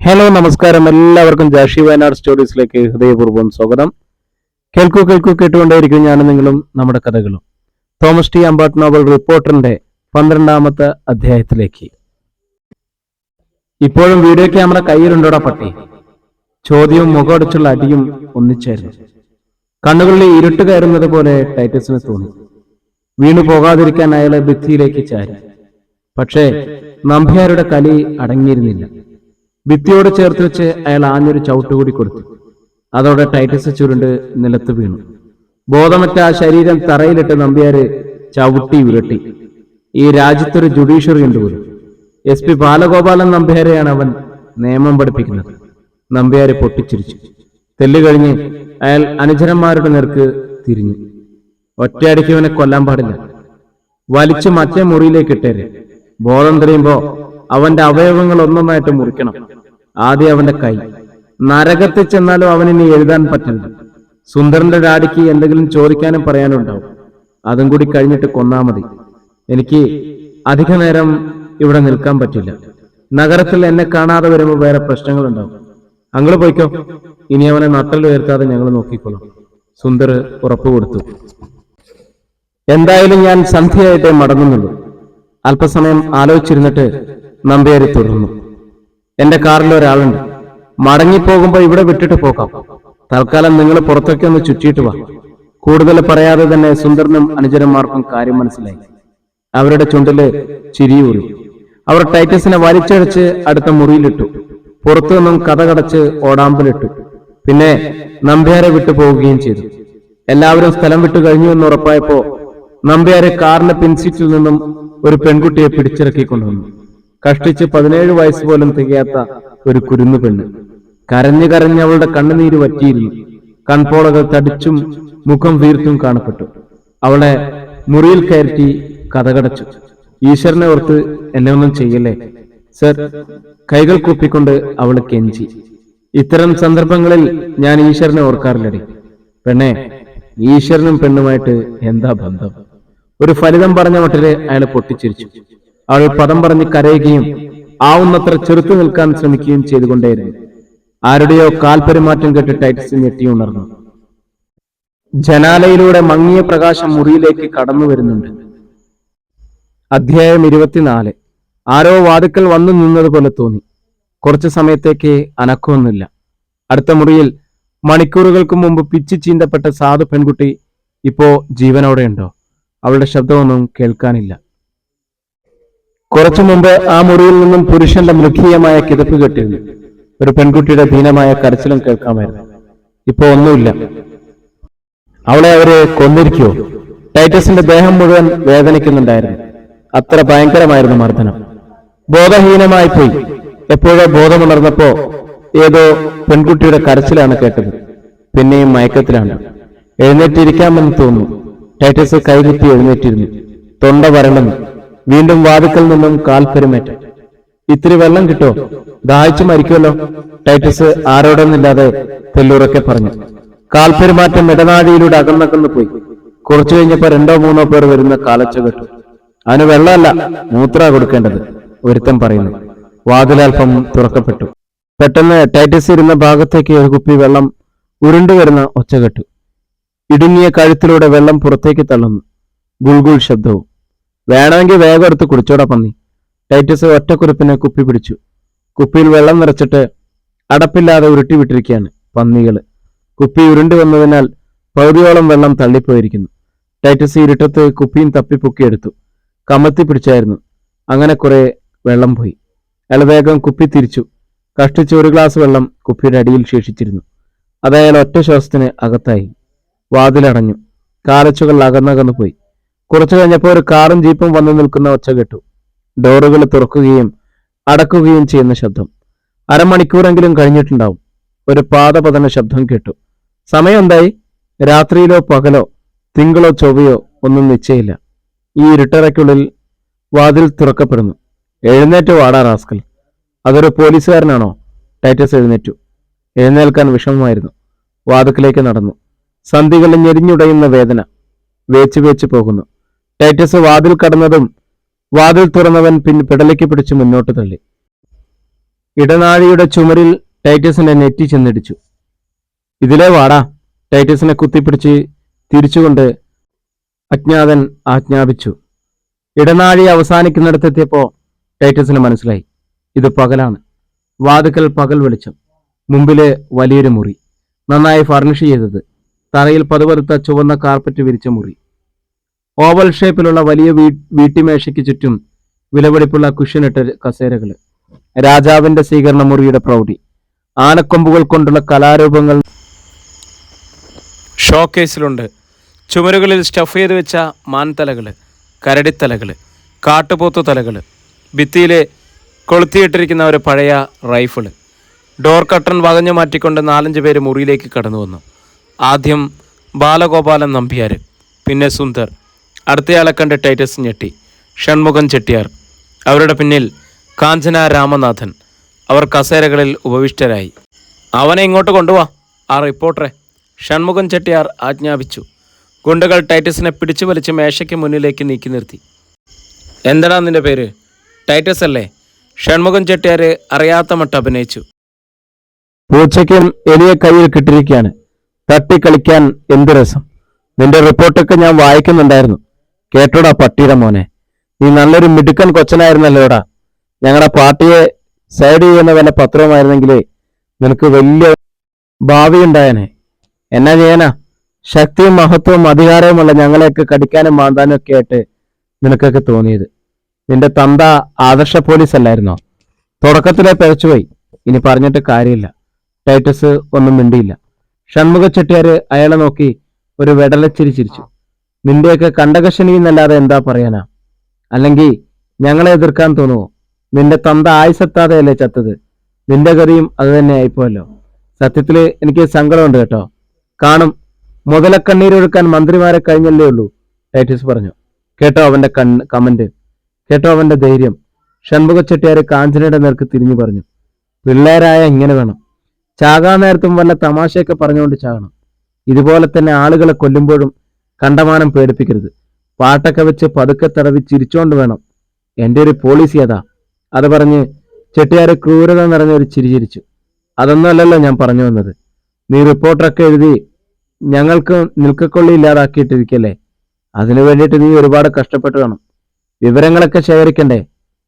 Hello നമസ്കാരം, എല്ലാവർക്കും ജാഷി വയനാട് സ്റ്റോറീസിലേക്ക് ഹൃദയപൂർവ്വം സ്വാഗതം. കേൾക്കൂ കേട്ടുകൊണ്ടേയിരിക്കും ഞാനും നിങ്ങളും നമ്മുടെ കഥകളും. തോമസ് ടി അമ്പാട്ട് നോവൽ റിപ്പോർട്ടറിന്റെ 12ാമത്തെ അധ്യായത്തിലേക്ക്. ഇപ്പോഴും വീഡിയോ ക്യാമറ കയ്യിലുണ്ടോടാ പട്ടി? ചോദ്യവും മുഖമടച്ചുള്ള അടിയും ഒന്നിച്ചായിരുന്നു. കണ്ണുകളിൽ ഇരുട്ട് കയറുന്നത് പോലെ ടൈറ്റസിന് തോന്നി. വീണു പോകാതിരിക്കാൻ അയാളെ ഭിത്തിയിലേക്ക് ചാരി. പക്ഷേ നമ്പ്യാരുടെ കലി അടങ്ങിയിരുന്നില്ല. ഭിത്തിയോട് ചേർത്ത് വെച്ച് അയാൾ ആഞ്ഞൊരു ചവിട്ടുകൂടി കൊടുത്തു. അതോടെ ടൈറ്റസ് ചുരുണ്ട് നിലത്ത് വീണു. ബോധമറ്റ ആ ശരീരം തറയിലിട്ട് നമ്പ്യാര് ചവിട്ടി ഉരുട്ടി. ഈ രാജ്യത്തൊരു ജുഡീഷ്യറി ഉണ്ട് പോലും. SP ബാലഗോപാലൻ നമ്പ്യാരെയാണ് അവൻ നിയമം പഠിപ്പിക്കുന്നത്. നമ്പ്യാര് പൊട്ടിച്ചിരിച്ചു. തെല്ലു കഴിഞ്ഞ് അയാൾ അനുചരന്മാരുടെ നേർക്ക് തിരിഞ്ഞു. ഒറ്റയടിക്ക് ഇവനെ കൊല്ലാൻ പാടില്ല. വലിച്ചു മറ്റേ മുറിയിലേക്ക് ഇട്ടേര്. ബോധം തെളിയുമ്പോ അവന്റെ അവയവങ്ങൾ ഒന്നൊന്നായിട്ട് മുറിക്കണം. ആദ്യം അവന്റെ കൈ. നരകത്തിൽ ചെന്നാലും അവനിനി എഴുതാൻ പറ്റില്ല. സുന്ദരന്റെ ഡാഡിക്ക് എന്തെങ്കിലും ചോദിക്കാനും പറയാനും ഉണ്ടാവും. അതും കൂടി കഴിഞ്ഞിട്ട് കൊന്നാ മതി. എനിക്ക് അധിക നേരം ഇവിടെ നിൽക്കാൻ പറ്റില്ല. നഗരത്തിൽ എന്നെ കാണാതെ വരുമ്പോൾ വേറെ പ്രശ്നങ്ങളുണ്ടാവും. അങ്ങള് പോയിക്കോ. ഇനി അവനെ നട്ടൽ ഉയർത്താതെ ഞങ്ങൾ നോക്കിക്കോളാം. സുന്ദർ ഉറപ്പു കൊടുത്തു. എന്തായാലും ഞാൻ സന്ധ്യയായിട്ടേ മടങ്ങുന്നുള്ളൂ. അല്പസമയം ആലോചിച്ചിരുന്നിട്ട് നമ്പ്യാര് തുടർന്നു. എന്റെ കാറിൽ ഒരാളുണ്ട്. മടങ്ങിപ്പോകുമ്പോ ഇവിടെ വിട്ടിട്ട് പോകാം. തൽക്കാലം നിങ്ങൾ പുറത്തൊക്കെ ഒന്ന് ചുറ്റിയിട്ട് വാ. കൂടുതൽ പറയാതെ തന്നെ സുന്ദരനും അനുചരന്മാർക്കും കാര്യം മനസ്സിലായി. അവരുടെ ചുണ്ടില് ചിരിയൂറി. അവർ ടൈറ്റസിനെ വലിച്ചഴച്ച് അടുത്ത മുറിയിലിട്ടു. പുറത്തു നിന്നും കഥകടച്ച് ഓടാമ്പലിട്ടു. പിന്നെ നമ്പ്യാരെ വിട്ടു പോവുകയും ചെയ്തു. എല്ലാവരും സ്ഥലം വിട്ടു കഴിഞ്ഞു എന്ന് ഉറപ്പായപ്പോ നമ്പ്യാരെ കാറിന്റെ പിൻസീറ്റിൽ നിന്നും ഒരു പെൺകുട്ടിയെ പിടിച്ചിറക്കിക്കൊണ്ടുവന്നു. കഷ്ടിച്ച് 17 വയസ്സ് പോലും തികയാത്ത ഒരു കുരുന്നു പെണ്ണ്. കരഞ്ഞ് അവളുടെ കണ്ണുനീര് വറ്റിയിരുന്നു. കൺപോളകൾ തടിച്ചും മുഖം വീർത്തും കാണപ്പെട്ടു. അവളെ മുറിയിൽ കയറ്റി കഥകടച്ചു. ഈശ്വരനെ ഓർത്ത് എന്നെ ഒന്നും ചെയ്യല്ലേ സർ. കൈകൾ കൂപ്പിക്കൊണ്ട് അവൾ കെഞ്ചി. ഇത്തരം സന്ദർഭങ്ങളിൽ ഞാൻ ഈശ്വരനെ ഓർക്കാറില്ലടി. പെണ്ണെ, ഈശ്വരനും പെണ്ണുമായിട്ട് എന്താ ബന്ധം? ഒരു ഫലിതം പറഞ്ഞ മട്ടില് അയാൾ പൊട്ടിച്ചിരിച്ചു. അവൾ പദം പറഞ്ഞ് കരയുകയും ആവുന്നത്ര ചെറുത്തു നിൽക്കാൻ ശ്രമിക്കുകയും ചെയ്തുകൊണ്ടേയിരുന്നു. ആരുടെയോ കാൽപെരുമാറ്റം കേട്ട് ടൈറ്റസ് ഞെട്ടിയുണർന്നു. ജനാലയിലൂടെ മങ്ങിയ പ്രകാശം മുറിയിലേക്ക് കടന്നു വരുന്നുണ്ട്. അധ്യായം 24. ആരോ വാതുക്കൽ വന്നു നിന്നതുപോലെ തോന്നി. കുറച്ചു സമയത്തേക്ക് അനക്കമൊന്നുമില്ല. അടുത്ത മുറിയിൽ മണിക്കൂറുകൾക്ക് മുമ്പ് പിച്ചു ചീന്തപ്പെട്ട സാധു പെൺകുട്ടി ഇപ്പോ ജീവനോടെയുണ്ടോ? അവളുടെ ശബ്ദമൊന്നും കേൾക്കാനില്ല. കുറച്ചു മുമ്പ് ആ മുറിയിൽ നിന്നും പുരുഷന്റെ മൃഗീയമായ കിതപ്പ് കേട്ടിരുന്നു. ഒരു പെൺകുട്ടിയുടെ ദീനമായ കരച്ചിലും കേൾക്കാമായിരുന്നു. ഇപ്പോ ഒന്നുമില്ല. അവളെ അവര് കൊന്നിരിക്കുവോ? ടൈറ്റസിന്റെ ദേഹം മുഴുവൻ വേദനിക്കുന്നുണ്ടായിരുന്നു. അത്ര ഭയങ്കരമായിരുന്നു മർദ്ദനം. ബോധഹീനമായി പോയി. എപ്പോഴോ ബോധമുണർന്നപ്പോ ഏതോ പെൺകുട്ടിയുടെ കരച്ചിലാണ് കേട്ടത്. പിന്നെയും മയക്കത്തിലാണ്. എഴുന്നേറ്റിരിക്കാമെന്ന് തോന്നുന്നു. ടൈറ്റസ് കൈകുത്തി എഴുന്നേറ്റിരുന്നു. തൊണ്ട വരളുന്നു. വീണ്ടും വാതിക്കൽ നിന്നും കാൽപെരുമേറ്റം. ഇത്തിരി വെള്ളം കിട്ടോ? ദാഹിച്ചു മരിക്കുമല്ലോ. ടൈറ്റസ് ആരോടൊന്നില്ലാതെ തെല്ലുറക്കെ പറഞ്ഞു. കാൽപെരുമാറ്റം ഇടനാഴിയിലൂടെ അകന്നകന്നു പോയി. കുറച്ചു കഴിഞ്ഞപ്പോ 2-3 പേർ വരുന്ന കാലച്ച കേട്ടു. അവന് വെള്ളമല്ല, മൂത്ര കൊടുക്കേണ്ടത്, ഒരുത്തൻ പറയുന്നു. വാതിലൽപ്പം തുറക്കപ്പെട്ടു. പെട്ടെന്ന് ടൈറ്റസ് ഇരുന്ന ഭാഗത്തേക്ക് ഒരു കുപ്പി വെള്ളം ഉരുണ്ടുവരുന്ന ഒച്ച കേട്ടു. ഇടുങ്ങിയ കഴുത്തിലൂടെ വെള്ളം പുറത്തേക്ക് തള്ളുന്നു. ഗുൾഗുൾ ശബ്ദവും. വേണമെങ്കിൽ വേഗം എടുത്ത് കുടിച്ചോടാ പന്നി. ടൈറ്റസ് ഒറ്റക്കുറിപ്പിനെ കുപ്പി പിടിച്ചു. കുപ്പിയിൽ വെള്ളം നിറച്ചിട്ട് അടപ്പില്ലാതെ ഉരുട്ടിവിട്ടിരിക്കുകയാണ് പന്നികള്. കുപ്പി ഉരുണ്ടു വന്നതിനാൽ പകുതിയോളം വെള്ളം തള്ളിപ്പോയിരിക്കുന്നു. ടൈറ്റസ് ഇരുട്ടത്ത് കുപ്പിയും തപ്പിപ്പൊക്കിയെടുത്തു. കമത്തി പിടിച്ചായിരുന്നു. അങ്ങനെ കുറെ വെള്ളം പോയി. അയാൾ വേഗം കുപ്പി തിരിച്ചു. കഷ്ടിച്ച് 1 ഗ്ലാസ് വെള്ളം കുപ്പിയുടെ അടിയിൽ ശേഷിച്ചിരുന്നു. അതയാൾ ഒറ്റ ശ്വാസത്തിന് അകത്തായി. വാതിലടഞ്ഞു. കാലച്ചുകൾ അകന്നകന്നു പോയി. കുറച്ചു കഴിഞ്ഞപ്പോൾ ഒരു കാറും ജീപ്പും വന്നു നിൽക്കുന്ന ഒച്ച കേട്ടു. ഡോറുകൾ തുറക്കുകയും അടക്കുകയും ചെയ്യുന്ന ശബ്ദം. അരമണിക്കൂറെങ്കിലും കഴിഞ്ഞിട്ടുണ്ടാവും. ഒരു പാദപതന ശബ്ദം കേട്ടു. സമയം എന്തായി? രാത്രിയിലോ പകലോ തിങ്കളോ ചൊവ്വയോ ഒന്നും നിശ്ചയില്ല. ഈ ഇരുട്ടറയ്ക്കുള്ളിൽ വാതിൽ തുറക്കപ്പെടുന്നു. എഴുന്നേറ്റ് വാടാ റാസ്കൽ. അതൊരു പോലീസുകാരനാണോ? ടൈറ്റസ് എഴുന്നേറ്റു. എഴുന്നേൽക്കാൻ വിഷമമായിരുന്നു. വാതിക്കലേക്ക് നടന്നു. സന്ധികളിൽ ഞെരിഞ്ഞുടയുന്ന വേദന. വേച്ച് പോകുന്നു. ടൈറ്റസ് വാതിൽ കടന്നതും വാതിൽ തുറന്നവൻ പിടലേക്ക് പിടിച്ച് മുന്നോട്ട് തള്ളി. ഇടനാഴിയുടെ ചുമരിൽ ടൈറ്റസിന്റെ നെറ്റി ചെന്നിടിച്ചു. ഇതിലേ വാടാ, ടൈറ്റസിനെ കുത്തിപ്പിടിച്ച് തിരിച്ചുകൊണ്ട് അജ്ഞാതൻ ആജ്ഞാപിച്ചു. ഇടനാഴി അവസാനിക്കുന്നിടത്തെത്തിയപ്പോ ടൈറ്റസിന് മനസ്സിലായി, ഇത് പകലാണ്. വാതുക്കൽ പകൽ വെളിച്ചം, മുമ്പില് വലിയൊരു മുറി, നന്നായി ഫർണിഷ് ചെയ്തത്, തറയിൽ പതുപതുത്ത ചുവന്ന കാർപ്പറ്റ് വിരിച്ച മുറി, ഓവൽ ഷേപ്പിലുള്ള വലിയ വീട്ടിമേശയ്ക്ക് ചുറ്റും വിലപിടിപ്പുള്ള കുഷ്യനിട്ട കസേരകള്, രാജാവിന്റെ സ്വീകരണ മുറിയുടെ പ്രൗഢി, ആനക്കൊമ്പുകൾ കൊണ്ടുള്ള കലാരൂപങ്ങൾ ഷോക്കേസിലുണ്ട്. ചുമരുകളിൽ സ്റ്റഫ് ചെയ്ത് വെച്ച മാൻതലകള്, കരടിത്തലകള്, കാട്ടുപോത്തു തലകള്, ഭിത്തിയിലെ കൊളുത്തിയിട്ടിരിക്കുന്ന ഒരു പഴയ റൈഫിള്. ഡോർ കട്ടൺ വകഞ്ഞു മാറ്റിക്കൊണ്ട് 4-5 പേര് മുറിയിലേക്ക് കടന്നു വന്നു. ആദ്യം ബാലഗോപാലൻ നമ്പ്യാര്, പിന്നെ സുന്ദർ. അടുത്തയാളെ കണ്ട് ടൈറ്റസ് ഞെട്ടി. ഷൺമുഖൻ ചെട്ടിയാർ. അവരുടെ പിന്നിൽ കാഞ്ചന രാമനാഥൻ. അവർ കസേരകളിൽ ഉപവിഷ്ടരായി. അവനെ ഇങ്ങോട്ട് കൊണ്ടുവാ, ആ റിപ്പോർട്ടറെ, ഷൺമുഖൻ ചെട്ടിയാർ ആജ്ഞാപിച്ചു. ഗുണ്ടകൾ ടൈറ്റസിനെ പിടിച്ചു വലിച്ച് മേശയ്ക്ക് മുന്നിലേക്ക് നീക്കി നിർത്തി. എന്താടാ നിന്റെ പേര്? ടൈറ്റസ് അല്ലേ? ഷൺമുഖൻ ചെട്ടിയാർ അറിയാത്ത മട്ട് അഭിനയിച്ചു. പൂച്ചയ്ക്കും എലിയെ കയ്യിൽ കിട്ടിയിരിക്കുകയാണ്, തട്ടിക്കളിക്കാൻ എന്ത് രസം. നിന്റെ റിപ്പോർട്ടൊക്കെ ഞാൻ വായിക്കുന്നുണ്ടായിരുന്നു. കേട്ടോടാ പട്ടിയുടെ മോനെ, നീ നല്ലൊരു മിടുക്കൻ കൊച്ചനായിരുന്നല്ലോടാ. ഞങ്ങളുടെ പാർട്ടിയെ സൈഡ് ചെയ്യുന്ന വല്ല പത്രവുമായിരുന്നെങ്കിലേ നിനക്ക് വലിയ ഭാവി ഉണ്ടായനെ. എന്നാ ചെയ്യാനാ, ശക്തിയും മഹത്വവും അധികാരവുമുള്ള ഞങ്ങളെയൊക്കെ കടിക്കാനും മാന്താനും ഒക്കെ ആയിട്ട് നിനക്കൊക്കെ തോന്നിയത്. നിന്റെ തന്ത ആദർശ പോലീസ് അല്ലായിരുന്നോ? തുടക്കത്തിലെ പിഴച്ചുപോയി, ഇനി പറഞ്ഞിട്ട് കാര്യമില്ല. ടൈറ്റസ് ഒന്നും മിണ്ടിയില്ല. ഷൺമുഖ ചെട്ടിയാര് അയാളെ നോക്കി ഒരു വെടലച്ചിരി ചിരിച്ചു. നിന്റെയൊക്കെ കണ്ടകശനിന്നല്ലാതെ എന്താ പറയാനാ? അല്ലെങ്കിൽ ഞങ്ങളെ എതിർക്കാൻ തോന്നുവോ? നിന്റെ തന്ത ആയുസെത്താതെയല്ലേ ചത്തത്? നിന്റെ ഗതിയും അത് തന്നെ ആയിപ്പോയല്ലോ. സത്യത്തില് എനിക്ക് സങ്കടമുണ്ട് കേട്ടോ. കാണും, മുതലക്കണ്ണീരൊഴുക്കാൻ മന്ത്രിമാരെ കഴിഞ്ഞല്ലേ ഉള്ളൂ, ടൈറ്റസ് പറഞ്ഞു. കേട്ടോ അവന്റെ കമന്റ്, കേട്ടോ അവന്റെ ധൈര്യം. ഷൺമുഖ ചെട്ടിയാര് കാഞ്ചനയുടെ നേർക്ക് തിരിഞ്ഞു പറഞ്ഞു, പിള്ളേരായ ഇങ്ങനെ വേണം. ചാകാൻ നേരത്തും വല്ല തമാശയൊക്കെ പറഞ്ഞുകൊണ്ട് ചാകണം. ഇതുപോലെ തന്നെ ആളുകളെ കൊല്ലുമ്പോഴും കണ്ടമാനം പേടിപ്പിക്കരുത്. പാട്ടൊക്കെ വെച്ച് പതുക്കെ തടവി ചിരിച്ചോണ്ട് വേണം. എന്റെ ഒരു പോളിസി അതാ. അത് പറഞ്ഞ് ചെട്ടിയാര് ക്രൂരത നിറഞ്ഞൊരു ചിരി ചിരിച്ചു. അതൊന്നും അല്ലല്ലോ ഞാൻ പറഞ്ഞു വന്നത്. നീ റിപ്പോർട്ടറൊക്കെ എഴുതി ഞങ്ങൾക്ക് നിൽക്കക്കൊള്ളി ഇല്ലാതാക്കിയിട്ടിരിക്കല്ലേ. അതിനു വേണ്ടിയിട്ട് നീ ഒരുപാട് കഷ്ടപ്പെട്ട് വേണം. വിവരങ്ങളൊക്കെ ശേഖരിക്കണ്ടേ?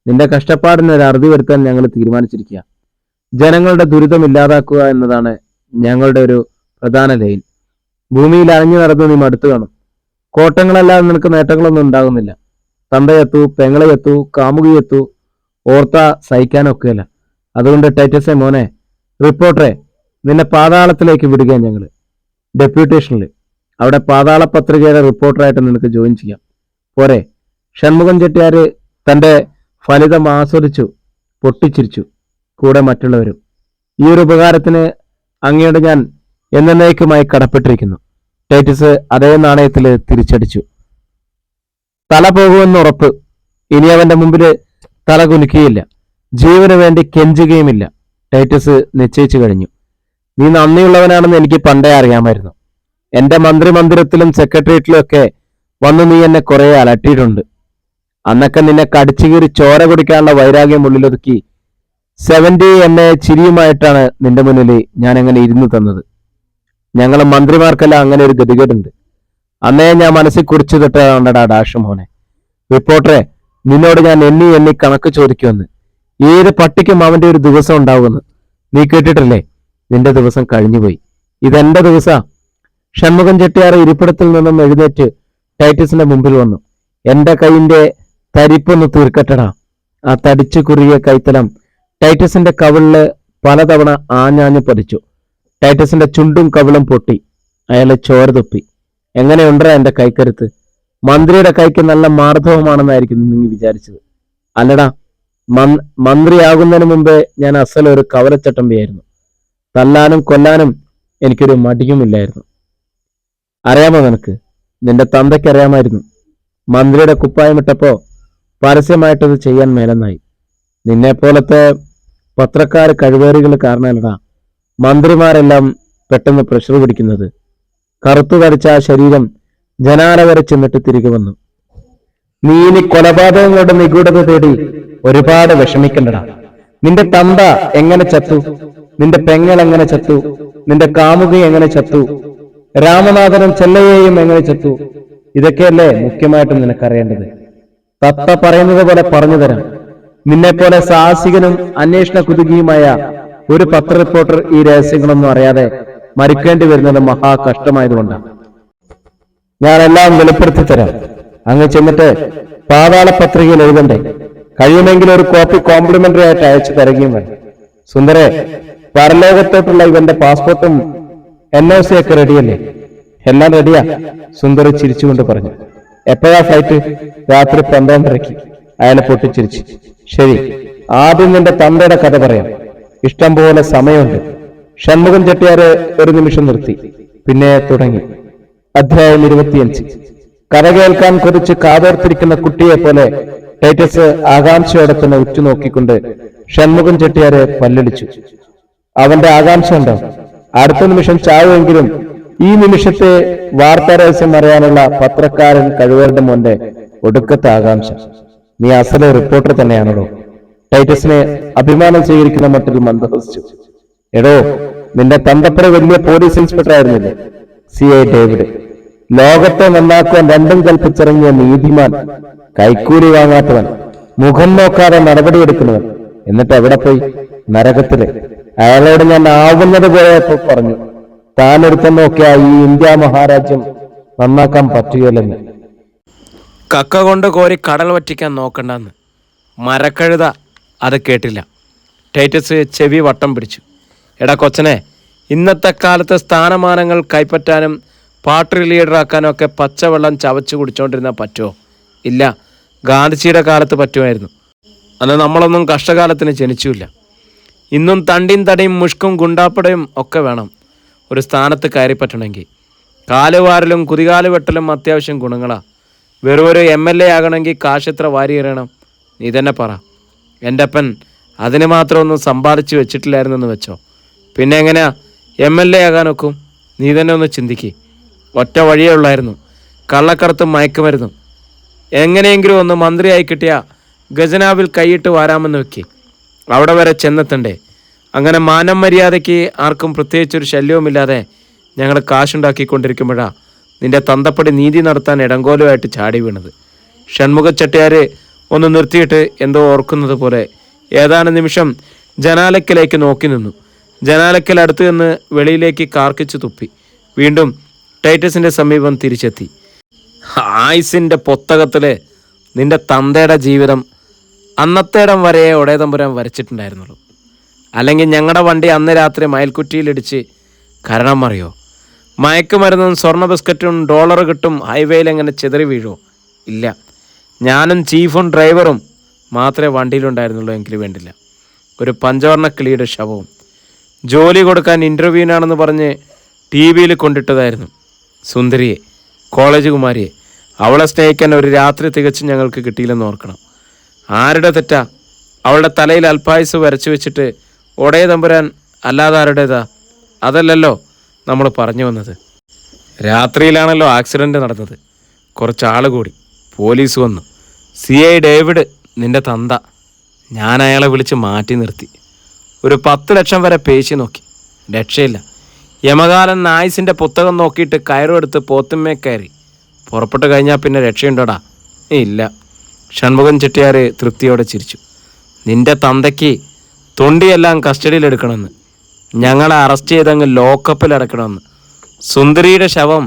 നിന്റെ കഷ്ടപ്പാടിന് ഒരു അറുതി വരുത്താൻ ഞങ്ങൾ തീരുമാനിച്ചിരിക്കുക. ജനങ്ങളുടെ ദുരിതം ഇല്ലാതാക്കുക എന്നതാണ് ഞങ്ങളുടെ ഒരു പ്രധാന ലൈൻ. ഭൂമിയിൽ അരഞ്ഞു നടന്ന് നീ മടുത്തു കാണും. കോട്ടങ്ങളല്ലാതെ നിനക്ക് നേട്ടങ്ങളൊന്നും ഉണ്ടാകുന്നില്ല. തന്തയെത്തു, പെങ്ങളെയെത്തു, കാമുകിയെത്തു ഓർത്താ സഹിക്കാനൊക്കെയല്ല. അതുകൊണ്ട് ടൈറ്റസെ മോനെ, റിപ്പോർട്ടറെ, നിന്നെ പാതാളത്തിലേക്ക് വിടുക ഞങ്ങൾ. ഡെപ്യൂട്ടേഷനിൽ അവിടെ പാതാള പത്രികയുടെ റിപ്പോർട്ടറായിട്ട് നിനക്ക് ജോയിൻ ചെയ്യാം. പോരെ? ഷൺമുഖൻ ചെട്ടിയാര് തന്റെ ഫലിതം ആസ്വദിച്ചു പൊട്ടിച്ചിരിച്ചു. കൂടെ മറ്റുള്ളവരും. ഈ ഒരു ഉപകാരത്തിന് അങ്ങയോട് ഞാൻ എന്നേക്കുമായി കടപ്പെട്ടിരിക്കുന്നു. ടൈറ്റസ് അതേ നാണയത്തിൽ തിരിച്ചടിച്ചു. തല പോകുമെന്ന് ഉറപ്പ്. ഇനി അവന്റെ മുമ്പില് തല കുലുക്കിയില്ല. ജീവന് വേണ്ടി കെഞ്ചുകയുമില്ല. ടൈറ്റസ് നിശ്ചയിച്ചു കഴിഞ്ഞു. നീ നന്ദിയുള്ളവനാണെന്ന് എനിക്ക് പണ്ടേ അറിയാമായിരുന്നു. എന്റെ മന്ത്രിമന്ദിരത്തിലും സെക്രട്ടേറിയറ്റിലും ഒക്കെ വന്ന് നീ എന്നെ കുറെ അലട്ടിയിട്ടുണ്ട്. അന്നൊക്കെ നിന്നെ കടിച്ചുകീറി ചോര കുടിക്കാനുള്ള വൈരാഗ്യം ഉള്ളിലൊതുക്കി 70 എന്നെ ചിരിയുമായിട്ടാണ് നിന്റെ മുന്നിൽ ഞാൻ അങ്ങനെ ഇരുന്നു തന്നത്. ഞങ്ങൾ മന്ത്രിമാർക്കെല്ലാം അങ്ങനെ ഒരു ഗതികേടുണ്ട്. അന്നേ ഞാൻ മനസ്സിൽ കുറിച്ചു തൊട്ടാണ്ടടാ ഡാഷ് മോനെ. റിപ്പോർട്ടറെ, നിന്നോട് ഞാൻ എണ്ണി കണക്ക് ചോദിക്കുമെന്ന്. ഏത് പട്ടിക്കും അവന്റെ ഒരു ദിവസം ഉണ്ടാവുമെന്ന് നീ കേട്ടിട്ടില്ലേ? നിന്റെ ദിവസം കഴിഞ്ഞുപോയി. ഇതെന്റെ ദിവസാ. ഷൺമുഖൻ ചെട്ടിയാർ ഇരിപ്പിടത്തിൽ നിന്നും എഴുന്നേറ്റ് ടൈറ്റസിന്റെ മുമ്പിൽ വന്നു. എന്റെ കൈയിന്റെ തരിപ്പൊന്ന് തീർക്കട്ടടാ. ആ തടിച്ചു കുറിയ കൈത്തലം ടൈറ്റസിന്റെ കവിളില് പലതവണ ആഞ്ഞാഞ്ഞു പതിച്ചു. ടൈറ്റസിന്റെ ചുണ്ടും കവിളും പൊട്ടി. അയാളെ ചോര തുപ്പി. എങ്ങനെയുണ്ടോ എന്റെ കൈക്കരുത്ത്? മന്ത്രിയുടെ കൈക്ക് നല്ല മാർദ്ദവമാണെന്നായിരിക്കും നീ വിചാരിച്ചത്. അല്ലടാ, മന്ത്രിയാകുന്നതിന് മുമ്പേ ഞാൻ അസലൊരു കവലച്ചട്ടമ്പിയായിരുന്നു. തല്ലാനും കൊല്ലാനും എനിക്കൊരു മടിയുമില്ലായിരുന്നു. അറിയാമോ നിനക്ക്? നിന്റെ തന്തയ്ക്ക് അറിയാമായിരുന്നു. മന്ത്രിയുടെ കുപ്പായമിട്ടപ്പോ പരസ്യമായിട്ടത് ചെയ്യാൻ മേലെന്നായി. നിന്നെപ്പോലത്തെ പത്രക്കാർ കഴിവേറികൾ കാരണമല്ലടാ മന്ത്രിമാരെല്ലാം പെട്ടെന്ന് പ്രഷർ പിടിക്കുന്നത്. കറുത്തു തടിച്ച ആ ശരീരം ജനാല വരെ ചെന്നിട്ട് തിരികെ വന്നു. നീ ഇനി കൊലപാതകങ്ങളുടെ നിഗൂഢത തേടി ഒരുപാട് വിഷമിക്കണ്ടടാ. നിന്റെ തന്ത എങ്ങനെ ചത്തു, നിന്റെ പെങ്ങൾ എങ്ങനെ ചത്തു, നിന്റെ കാമുകി എങ്ങനെ ചത്തു, രാമനാഥനും ചെല്ലയ്യയും എങ്ങനെ ചത്തു, ഇതൊക്കെയല്ലേ മുഖ്യമായിട്ടും നിനക്കറിയേണ്ടത്. തത്ത പറയുന്നത് പോലെ പറഞ്ഞു തരാം. നിന്നെപ്പോലെ സാഹസികനും അന്വേഷണ കുതുകിയുമായ ഒരു പത്ര റിപ്പോർട്ടർ ഈ രഹസ്യങ്ങളൊന്നും അറിയാതെ മരിക്കേണ്ടി വരുന്നത് മഹാ കഷ്ടമായതുകൊണ്ടാണ്. ഞാനെല്ലാം വെളിപ്പെടുത്തി തരാം. അങ്ങ് ചെന്നിട്ട് പാതാള പത്രികയിൽ എഴുതണ്ടേ? കഴിയുമെങ്കിൽ ഒരു കോപ്പി കോംപ്ലിമെന്ററി ആയിട്ട് അയച്ചു തരികയും വേണം. സുന്ദരെ, പരലോകത്തോട്ടുള്ള ഇവന്റെ പാസ്പോർട്ടും NOC ഒക്കെ റെഡിയല്ലേ? എല്ലാം റെഡിയാ, സുന്ദർ ചിരിച്ചുകൊണ്ട് പറഞ്ഞു. എപ്പോഴാ ഫ്ലൈറ്റ്? രാത്രി 12:30. അയാൾ പൊട്ടിച്ചിരിച്ചു. ശരി, ആദ്യം നിന്റെ തന്തയുടെ കഥ പറയാം. ഇഷ്ടം പോലെ സമയമുണ്ട്. ഷൺമുഖൻ ചെട്ടിയാർ ഒരു നിമിഷം നിർത്തി, പിന്നെ തുടങ്ങി. അധ്യായം 25. കഥ കേൾക്കാൻ കൊതിച്ച് കാതോർത്തിരിക്കുന്ന കുട്ടിയെ പോലെ ടൈറ്റസ് ആകാംക്ഷയോടെ തന്നെ ഉറ്റുനോക്കിക്കൊണ്ട് ഷൺമുഖൻ ചെട്ടിയാരെ പല്ലടിച്ചു. അവന്റെ ആകാംക്ഷ ഉണ്ടോ? അടുത്ത നിമിഷം ചാവുമെങ്കിലും ഈ നിമിഷത്തെ വാർത്താ രഹസ്യം അറിയാനുള്ള പത്രക്കാരൻ കഴിവരുടെ മോന്റെ ഒടുക്കത്തെ ആകാംക്ഷ. നീ അസലെ റിപ്പോർട്ടർ തന്നെയാണല്ലോ. ടൈറ്റസിനെ അഭിമാനം സ്വീകരിക്കുന്ന മറ്റൊരു മന്ദഹസിച്ചു. എടോ, നിന്റെ തന്തപ്പുര വലിയ പോലീസ് ഇൻസ്പെക്ടർ ആയിരുന്നില്ലേ? CI David. ലോകത്തെ നന്നാക്കുവാൻ രണ്ടും കൽപ്പിച്ചിറങ്ങിയ നീതിമാൻ, കൈക്കൂലി വാങ്ങാത്തവൻ, മുഖം നോക്കാതെ നടപടിയെടുക്കുന്നവൻ. എന്നിട്ട് എവിടെ പോയി? നരകത്തില്. അയാളോട് ഞാൻ ആവുന്നത് പോയപ്പോ പറഞ്ഞു, താനൊരുത്തം നോക്കിയാ ഈ ഇന്ത്യ മഹാരാജ്യം നന്നാക്കാൻ പറ്റുകയില്ലെന്ന്. കക്ക കൊണ്ട് കോരി കടൽ വറ്റിക്കാൻ നോക്കണ്ടെന്ന്. മരക്കഴുത അത് കേട്ടില്ല. ടൈറ്റസ് ചെവി വട്ടം പിടിച്ചു. എടാ കൊച്ചനെ, ഇന്നത്തെ കാലത്ത് സ്ഥാനമാനങ്ങൾ കൈപ്പറ്റാനും പാർട്ടി ലീഡറാക്കാനും ഒക്കെ പച്ചവെള്ളം ചവച്ചു കുടിച്ചോണ്ടിരുന്നാൽ പറ്റുമോ? ഇല്ല, ഗാന്ധിജിയുടെ കാലത്ത് പറ്റുമായിരുന്നു. അന്ന് നമ്മളൊന്നും കഷ്ടകാലത്തിന് ജനിച്ചില്ല. ഇന്നും തണ്ടിയും തടിയും മുഷ്കും ഗുണ്ടാപ്പടയും ഒക്കെ വേണം ഒരു സ്ഥാനത്ത് കയറി പറ്റണമെങ്കിൽ. കാലുവാരലും കുതികാല് വെട്ടലും അത്യാവശ്യം ഗുണങ്ങളാണ്. വെറും ഒരു MLA ആകണമെങ്കിൽ കാശ് എത്ര വാരിയെറിയണം? നീ തന്നെ പറ. എൻ്റെ അപ്പൻ അതിന് മാത്രം ഒന്നും സമ്പാദിച്ചു വെച്ചിട്ടില്ലായിരുന്നെന്ന് വെച്ചോ. പിന്നെ എങ്ങനെയാ MLA ആകാൻ ഒക്കും? നീ തന്നെ ഒന്ന് ചിന്തിക്ക്. ഒറ്റ വഴിയേ ഉള്ളായിരുന്നു, കള്ളക്കടത്തും മയക്കുമരുന്നും. എങ്ങനെയെങ്കിലും ഒന്ന് മന്ത്രിയായി കിട്ടിയ ഖജനാവിൽ കൈയിട്ട് വാരാമെന്ന് വെക്കി. അവിടെ വരെ ചെന്നെത്തണ്ടേ? അങ്ങനെ മാനം മര്യാദയ്ക്ക് ആർക്കും പ്രത്യേകിച്ചൊരു ശല്യവുമില്ലാതെ ഞങ്ങൾ കാശുണ്ടാക്കിക്കൊണ്ടിരിക്കുമ്പോഴാണ് നിന്റെ തന്തപ്പടി നീതി നടത്താൻ ഇടങ്കോലുമായിട്ട് ചാടി വീണത്. ഷൺമുഖ ചെട്ടിയാർ ഒന്ന് നിർത്തിയിട്ട് എന്തോ ഓർക്കുന്നത് പോലെ ഏതാനും നിമിഷം ജനാലയ്ക്കലേക്ക് നോക്കി നിന്നു. ജനാലയ്ക്കൽ അടുത്ത് നിന്ന് വെളിയിലേക്ക് കാർക്കിച്ചു തുപ്പി. വീണ്ടും ടൈറ്റസിന്റെ സമീപം തിരിച്ചെത്തി. ആയുസിന്റെ പുസ്തകത്തില് നിന്റെ തന്തയുടെ ജീവിതം അന്നത്തേടം വരെ ഒടേതമ്പുരാൻ വരച്ചിട്ടുണ്ടായിരുന്നുള്ളൂ. അല്ലെങ്കിൽ ഞങ്ങളുടെ വണ്ടി അന്ന് രാത്രി മയൽക്കുറ്റിയിലിടിച്ച് കാരണം അറിയോ? മയക്കുമരുന്നും സ്വർണ്ണ ബിസ്ക്കറ്റും ഡോളർ കിട്ടും ഹൈവേയിൽ എങ്ങനെ ചെതറി വീഴുമോ? ഇല്ല, ഞാനും ചീഫും ഡ്രൈവറും മാത്രമേ വണ്ടിയിലുണ്ടായിരുന്നുള്ളൂ. എങ്കിൽ വേണ്ടില്ല ഒരു പഞ്ചവർണ്ണ കിളിയുടെ ശവവും. ജോലി കൊടുക്കാൻ ഇൻ്റർവ്യൂവിനാണെന്ന് പറഞ്ഞ് TV കൊണ്ടിട്ടതായിരുന്നു. സുന്ദരിയെ, കോളേജ് കുമാരിയെ, അവളെ സ്നേഹിക്കാൻ ഒരു രാത്രി തികച്ചും ഞങ്ങൾക്ക് കിട്ടിയില്ലെന്ന് ഓർക്കണം. ആരുടെ തെറ്റാ? അവളുടെ തലയിൽ അൽപായുസ് വരച്ചു വെച്ചിട്ട് ഒടേ തമ്പുരാൻ അല്ലാതെ ആരുടേതാ? അതല്ലല്ലോ നമ്മൾ പറഞ്ഞു വന്നത്. രാത്രിയിലാണല്ലോ ആക്സിഡൻറ്റ് നടന്നത്. കുറച്ചാൾ കൂടി പോലീസ് വന്നു. CI ഡേവിഡ്, നിന്റെ തന്ത. ഞാൻ അയാളെ വിളിച്ച് മാറ്റി നിർത്തി. ഒരു 10 ലക്ഷം വരെ പേശി നോക്കി, രക്ഷയില്ല. യമകാലൻ നായ്സിൻ്റെ പുസ്തകം നോക്കിയിട്ട് കയറുമെടുത്ത് പോത്തുമ്മേ കയറി. പുറപ്പെട്ടു കഴിഞ്ഞാൽ പിന്നെ രക്ഷയുണ്ടോടാ? ഇല്ല. ഷൺമുഖൻ ചെട്ടിയാർ തൃപ്തിയോടെ ചിരിച്ചു. നിന്റെ തന്തയ്ക്ക് തൊണ്ടിയെല്ലാം കസ്റ്റഡിയിലെടുക്കണമെന്ന്, ഞങ്ങളെ അറസ്റ്റ് ചെയ്തങ്ങ് ലോക്കപ്പിൽ അടക്കണമെന്ന്, സുന്ദരിയുടെ ശവം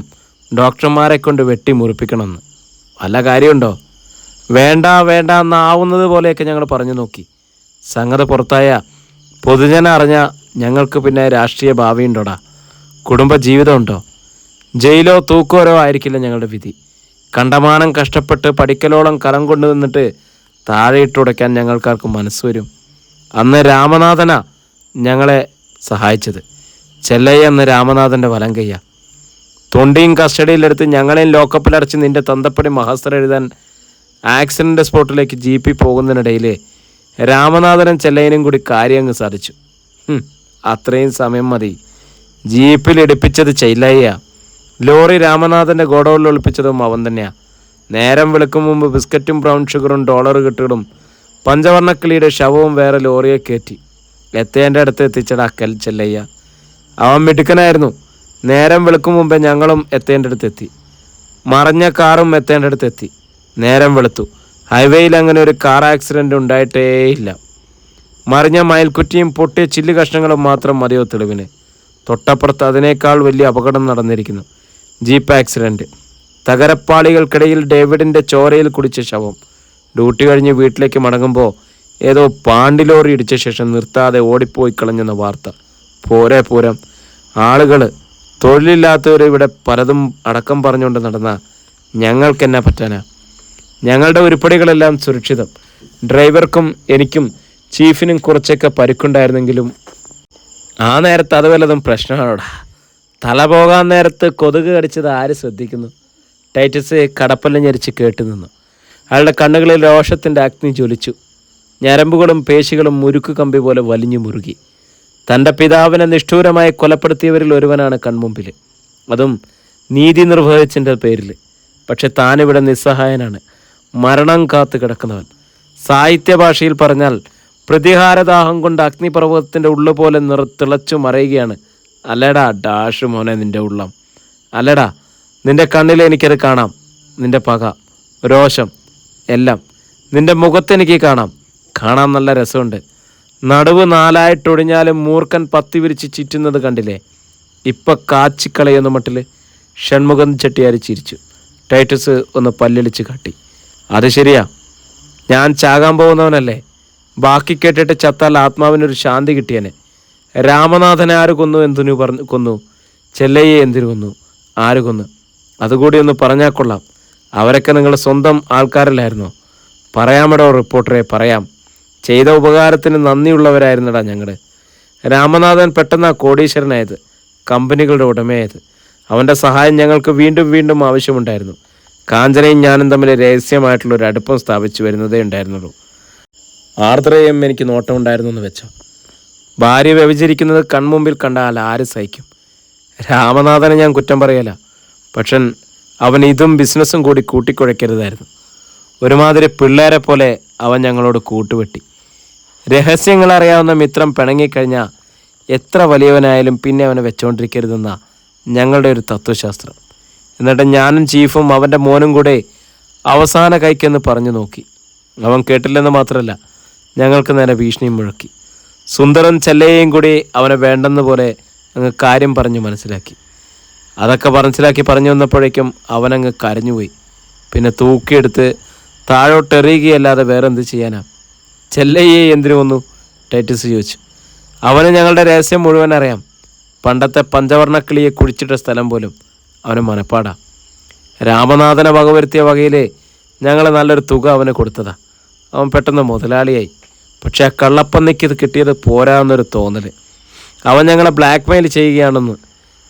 ഡോക്ടർമാരെ കൊണ്ട് വെട്ടി മുറിപ്പിക്കണമെന്ന്. വല്ല കാര്യമുണ്ടോ? വേണ്ട വേണ്ട എന്നാവുന്നത് പോലെയൊക്കെ ഞങ്ങൾ പറഞ്ഞു നോക്കി. സംഗതി പുറത്തായ പൊതുജനം അറിഞ്ഞാൽ ഞങ്ങൾക്ക് പിന്നെ രാഷ്ട്രീയ ഭാവിയുണ്ടോടാ? കുടുംബ ജീവിതമുണ്ടോ? ജയിലോ തൂക്കോരോ ആയിരിക്കില്ല ഞങ്ങളുടെ വിധി. കണ്ടമാനം കഷ്ടപ്പെട്ട് പഠിക്കലോളം കരം കൊണ്ടു നിന്നിട്ട് താഴെയിട്ടുടയ്ക്കാൻ ഞങ്ങൾക്കാർക്കും മനസ്സ് വരും? അന്ന് രാമനാഥനാ ഞങ്ങളെ സഹായിച്ചത്. ചെല്ലയ്യ അന്ന് രാമനാഥൻ്റെ വലം കയ്യ. തൊണ്ടിയും കസ്റ്റഡിയിലെടുത്ത് ഞങ്ങളെയും ലോക്കപ്പിലടച്ച് നിന്റെ തന്തപ്പടി മഹസ്തർ എഴുതാൻ ആക്സിഡൻ്റ് സ്പോട്ടിലേക്ക് ജീപ്പിൽ പോകുന്നതിനിടയിൽ രാമനാഥനും ചെല്ലയ്യനും കൂടി കാര്യം അങ്ങ് സാധിച്ചു. അത്രയും സമയം മതി. ജീപ്പിൽ എടുപ്പിച്ചത് ചെല്ലയ്യ, ലോറി രാമനാഥൻ്റെ ഗോഡൗണിൽ ഒളിപ്പിച്ചതും അവൻ തന്നെയാണ്. നേരം വെളുക്കും മുമ്പ് ബിസ്ക്കറ്റും ബ്രൗൺ ഷുഗറും ഡോളർ കെട്ടുകളും പഞ്ചവർണ്ണക്കിളിയുടെ ശവവും വേറെ ലോറിയെ കയറ്റി എത്തേൻ്റെ അടുത്ത് എത്തിച്ചടാ ചെല്ലയ്യ. അവൻ മിടുക്കനായിരുന്നു. നേരം വെളുക്കും മുമ്പേ ഞങ്ങളും എത്തേൻ്റെ അടുത്തെത്തി. മറഞ്ഞ കാറും എത്തേൻ്റെ അടുത്തെത്തി. നേരം വെളുത്തു. ഹൈവേയിൽ അങ്ങനെ ഒരു കാർ ആക്സിഡൻറ്റ് ഉണ്ടായിട്ടേയില്ല. മറിഞ്ഞ മയിൽക്കുറ്റിയും പൊട്ടിയ ചില്ല് കഷ്ണങ്ങളും മാത്രം മതിയോ തെളിവിന്. തൊട്ടപ്പുറത്ത് അതിനേക്കാൾ വലിയ അപകടം നടന്നിരിക്കുന്നു. Jeep accident. തകരപ്പാളികൾക്കിടയിൽ ഡേവിഡിൻ്റെ ചോരയിൽ കുടിച്ച ശവം. ഡ്യൂട്ടി കഴിഞ്ഞ് വീട്ടിലേക്ക് മടങ്ങുമ്പോൾ ഏതോ പാണ്ടിലോറി ഇടിച്ച ശേഷം നിർത്താതെ ഓടിപ്പോയി കളഞ്ഞെന്ന വാർത്ത. പോരെ പൂരം. ആളുകൾ, തൊഴിലില്ലാത്തവർ ഇവിടെ പലതും അടക്കം പറഞ്ഞുകൊണ്ട് നടന്ന ഞങ്ങൾക്കെന്നാ പറ്റാനാ? ഞങ്ങളുടെ ഉരുപ്പടികളെല്ലാം സുരക്ഷിതം. ഡ്രൈവർക്കും എനിക്കും ചീഫിനും കുറച്ചൊക്കെ പരിക്കുണ്ടായിരുന്നെങ്കിലും ആ നേരത്ത് അത് വല്ലതും പ്രശ്നമാണോടാ? തല പോകാൻ നേരത്ത് കൊതുക് കടിച്ചത് ആര് ശ്രദ്ധിക്കുന്നു? ടൈറ്റസ് കടപ്പല്ല ഞെരിച്ച് കേട്ടു നിന്നു. അയാളുടെ കണ്ണുകളിൽ രോഷത്തിൻ്റെ അഗ്നി ജ്വലിച്ചു. ഞരമ്പുകളും പേശികളും മുരുക്ക് കമ്പി പോലെ വലിഞ്ഞു മുറുകി. തൻ്റെ പിതാവിനെ നിഷ്ഠൂരമായി കൊലപ്പെടുത്തിയവരിൽ ഒരുവനാണ് കൺമുമ്പിൽ, അതും നീതി നിർവഹിച്ചതിൻ്റെ പേരിൽ. പക്ഷെ താനിവിടെ നിസ്സഹായനാണ്, മരണം കാത്തു കിടക്കുന്നവൻ. സാഹിത്യഭാഷയിൽ പറഞ്ഞാൽ പ്രതിഹാരദാഹം കൊണ്ട് അഗ്നിപർവ്വതത്തിൻ്റെ ഉള്ളുപോലെ തിളച്ചു മറയുകയാണ്. അല്ലടാ ഡാഷ് മോനെ നിൻ്റെ ഉള്ളം. അല്ലടാ, നിൻ്റെ കണ്ണിൽ എനിക്കത് കാണാം. നിൻ്റെ പക, രോഷം എല്ലാം നിൻ്റെ മുഖത്തെനിക്ക് കാണാം. നല്ല രസമുണ്ട്. നടുവ് നാലായിട്ടൊടിഞ്ഞാലും മൂർഖൻ പത്തി വിരിച്ച് ചുറ്റുന്നത് കണ്ടില്ലേ? ഇപ്പം കാച്ചിക്കളയെന്ന മട്ടിൽ ഷൺമുഖൻ ചെട്ടിയാർ ചിരിച്ചു. ടൈറ്റസ് ഒന്ന് പല്ലിളിച്ച് കാട്ടി. അത് ശരിയാ, ഞാൻ ചാകാൻ പോകുന്നവനല്ലേ. ബാക്കി കേട്ടിട്ട് ചത്താൽ ആത്മാവിനൊരു ശാന്തി കിട്ടിയനെ. രാമനാഥനെ ആര് കൊന്നു? എന്തിനു കൊന്നു? ചെല്ലയ്യെ എന്തിനു കൊന്നു? ആര് കൊന്നു? അതുകൂടി ഒന്ന് പറഞ്ഞാൽ കൊള്ളാം. അവരൊക്കെ നിങ്ങളുടെ സ്വന്തം ആൾക്കാരല്ലായിരുന്നോ? പറയാമടോ റിപ്പോർട്ടറെ, പറയാം. ചെയ്ത ഉപകാരത്തിന് നന്ദിയുള്ളവരായിരുന്നടാ ഞങ്ങൾ. രാമനാഥൻ പെട്ടെന്ന് കോടീശ്വരനായത്, കമ്പനികളുടെ ഉടമയായത്. അവൻ്റെ സഹായം ഞങ്ങൾക്ക് വീണ്ടും വീണ്ടും ആവശ്യമുണ്ടായിരുന്നു. കാഞ്ചനയും ഞാനും തമ്മിൽ രഹസ്യമായിട്ടുള്ളൊരു അടുപ്പം സ്ഥാപിച്ചു വരുന്നതേ ഉണ്ടായിരുന്നുള്ളൂ. ആർദ്രയും എനിക്ക് നോട്ടമുണ്ടായിരുന്നു എന്ന് വെച്ചോ. ഭാര്യ വ്യഭിചരിക്കുന്നത് കൺമുമ്പിൽ കണ്ടാൽ ആര് സഹിക്കും? രാമനാഥനെ ഞാൻ കുറ്റം പറയല, പക്ഷെ അവൻ ഇതും ബിസിനസ്സും കൂടി കൂട്ടിക്കുഴയ്ക്കരുതായിരുന്നു. ഒരുമാതിരി പിള്ളേരെ പോലെ അവൻ ഞങ്ങളോട് കൂട്ടുവെട്ടി. രഹസ്യങ്ങൾ അറിയാവുന്ന മിത്രം പിണങ്ങിക്കഴിഞ്ഞാൽ എത്ര വലിയവനായാലും പിന്നെ അവനെ വെച്ചുകൊണ്ടിരിക്കരുതെന്ന ഞങ്ങളുടെ ഒരു തത്വശാസ്ത്രം. എന്നിട്ട് ഞാനും ചീഫും അവൻ്റെ മോനും കൂടെ അവസാന കൈക്കെന്ന് പറഞ്ഞു നോക്കി. അവൻ കേട്ടില്ലെന്ന് മാത്രമല്ല, ഞങ്ങൾക്ക് നേരെ ഭീഷണിയും മുഴക്കി. സുന്ദരൻ ചെല്ലയെയും കൂടി അവനെ വേണ്ടെന്ന പോലെ അങ്ങ് കാര്യം പറഞ്ഞു മനസ്സിലാക്കി. അതൊക്കെ മനസ്സിലാക്കി പറഞ്ഞു വന്നപ്പോഴേക്കും അവനങ്ങ് കരഞ്ഞുപോയി. പിന്നെ തൂക്കിയെടുത്ത് താഴോട്ടെറിയുകയല്ലാതെ വേറെന്ത് ചെയ്യാനാ? ചെല്ലയ്യെ എന്തിനു വന്നു? ടൈറ്റസ് ചോദിച്ചു. അവന് ഞങ്ങളുടെ രഹസ്യം മുഴുവൻ അറിയാം. പണ്ടത്തെ പഞ്ചവർണ്ണക്കിളിയെ കുഴിച്ചിട്ട സ്ഥലം പോലും അവന് മനപ്പാടാ. രാമനാഥനെ വകവരുത്തിയ വകയിൽ ഞങ്ങൾ നല്ലൊരു തുക അവന് കൊടുത്തതാ. അവൻ പെട്ടെന്ന് മുതലാളിയായി. പക്ഷെ ആ കള്ളപ്പന്നിക്ക് ഇത് കിട്ടിയത് പോരാന്നൊരു തോന്നൽ. അവൻ ഞങ്ങളെ ബ്ലാക്ക് മെയിൽ ചെയ്യുകയാണെന്ന്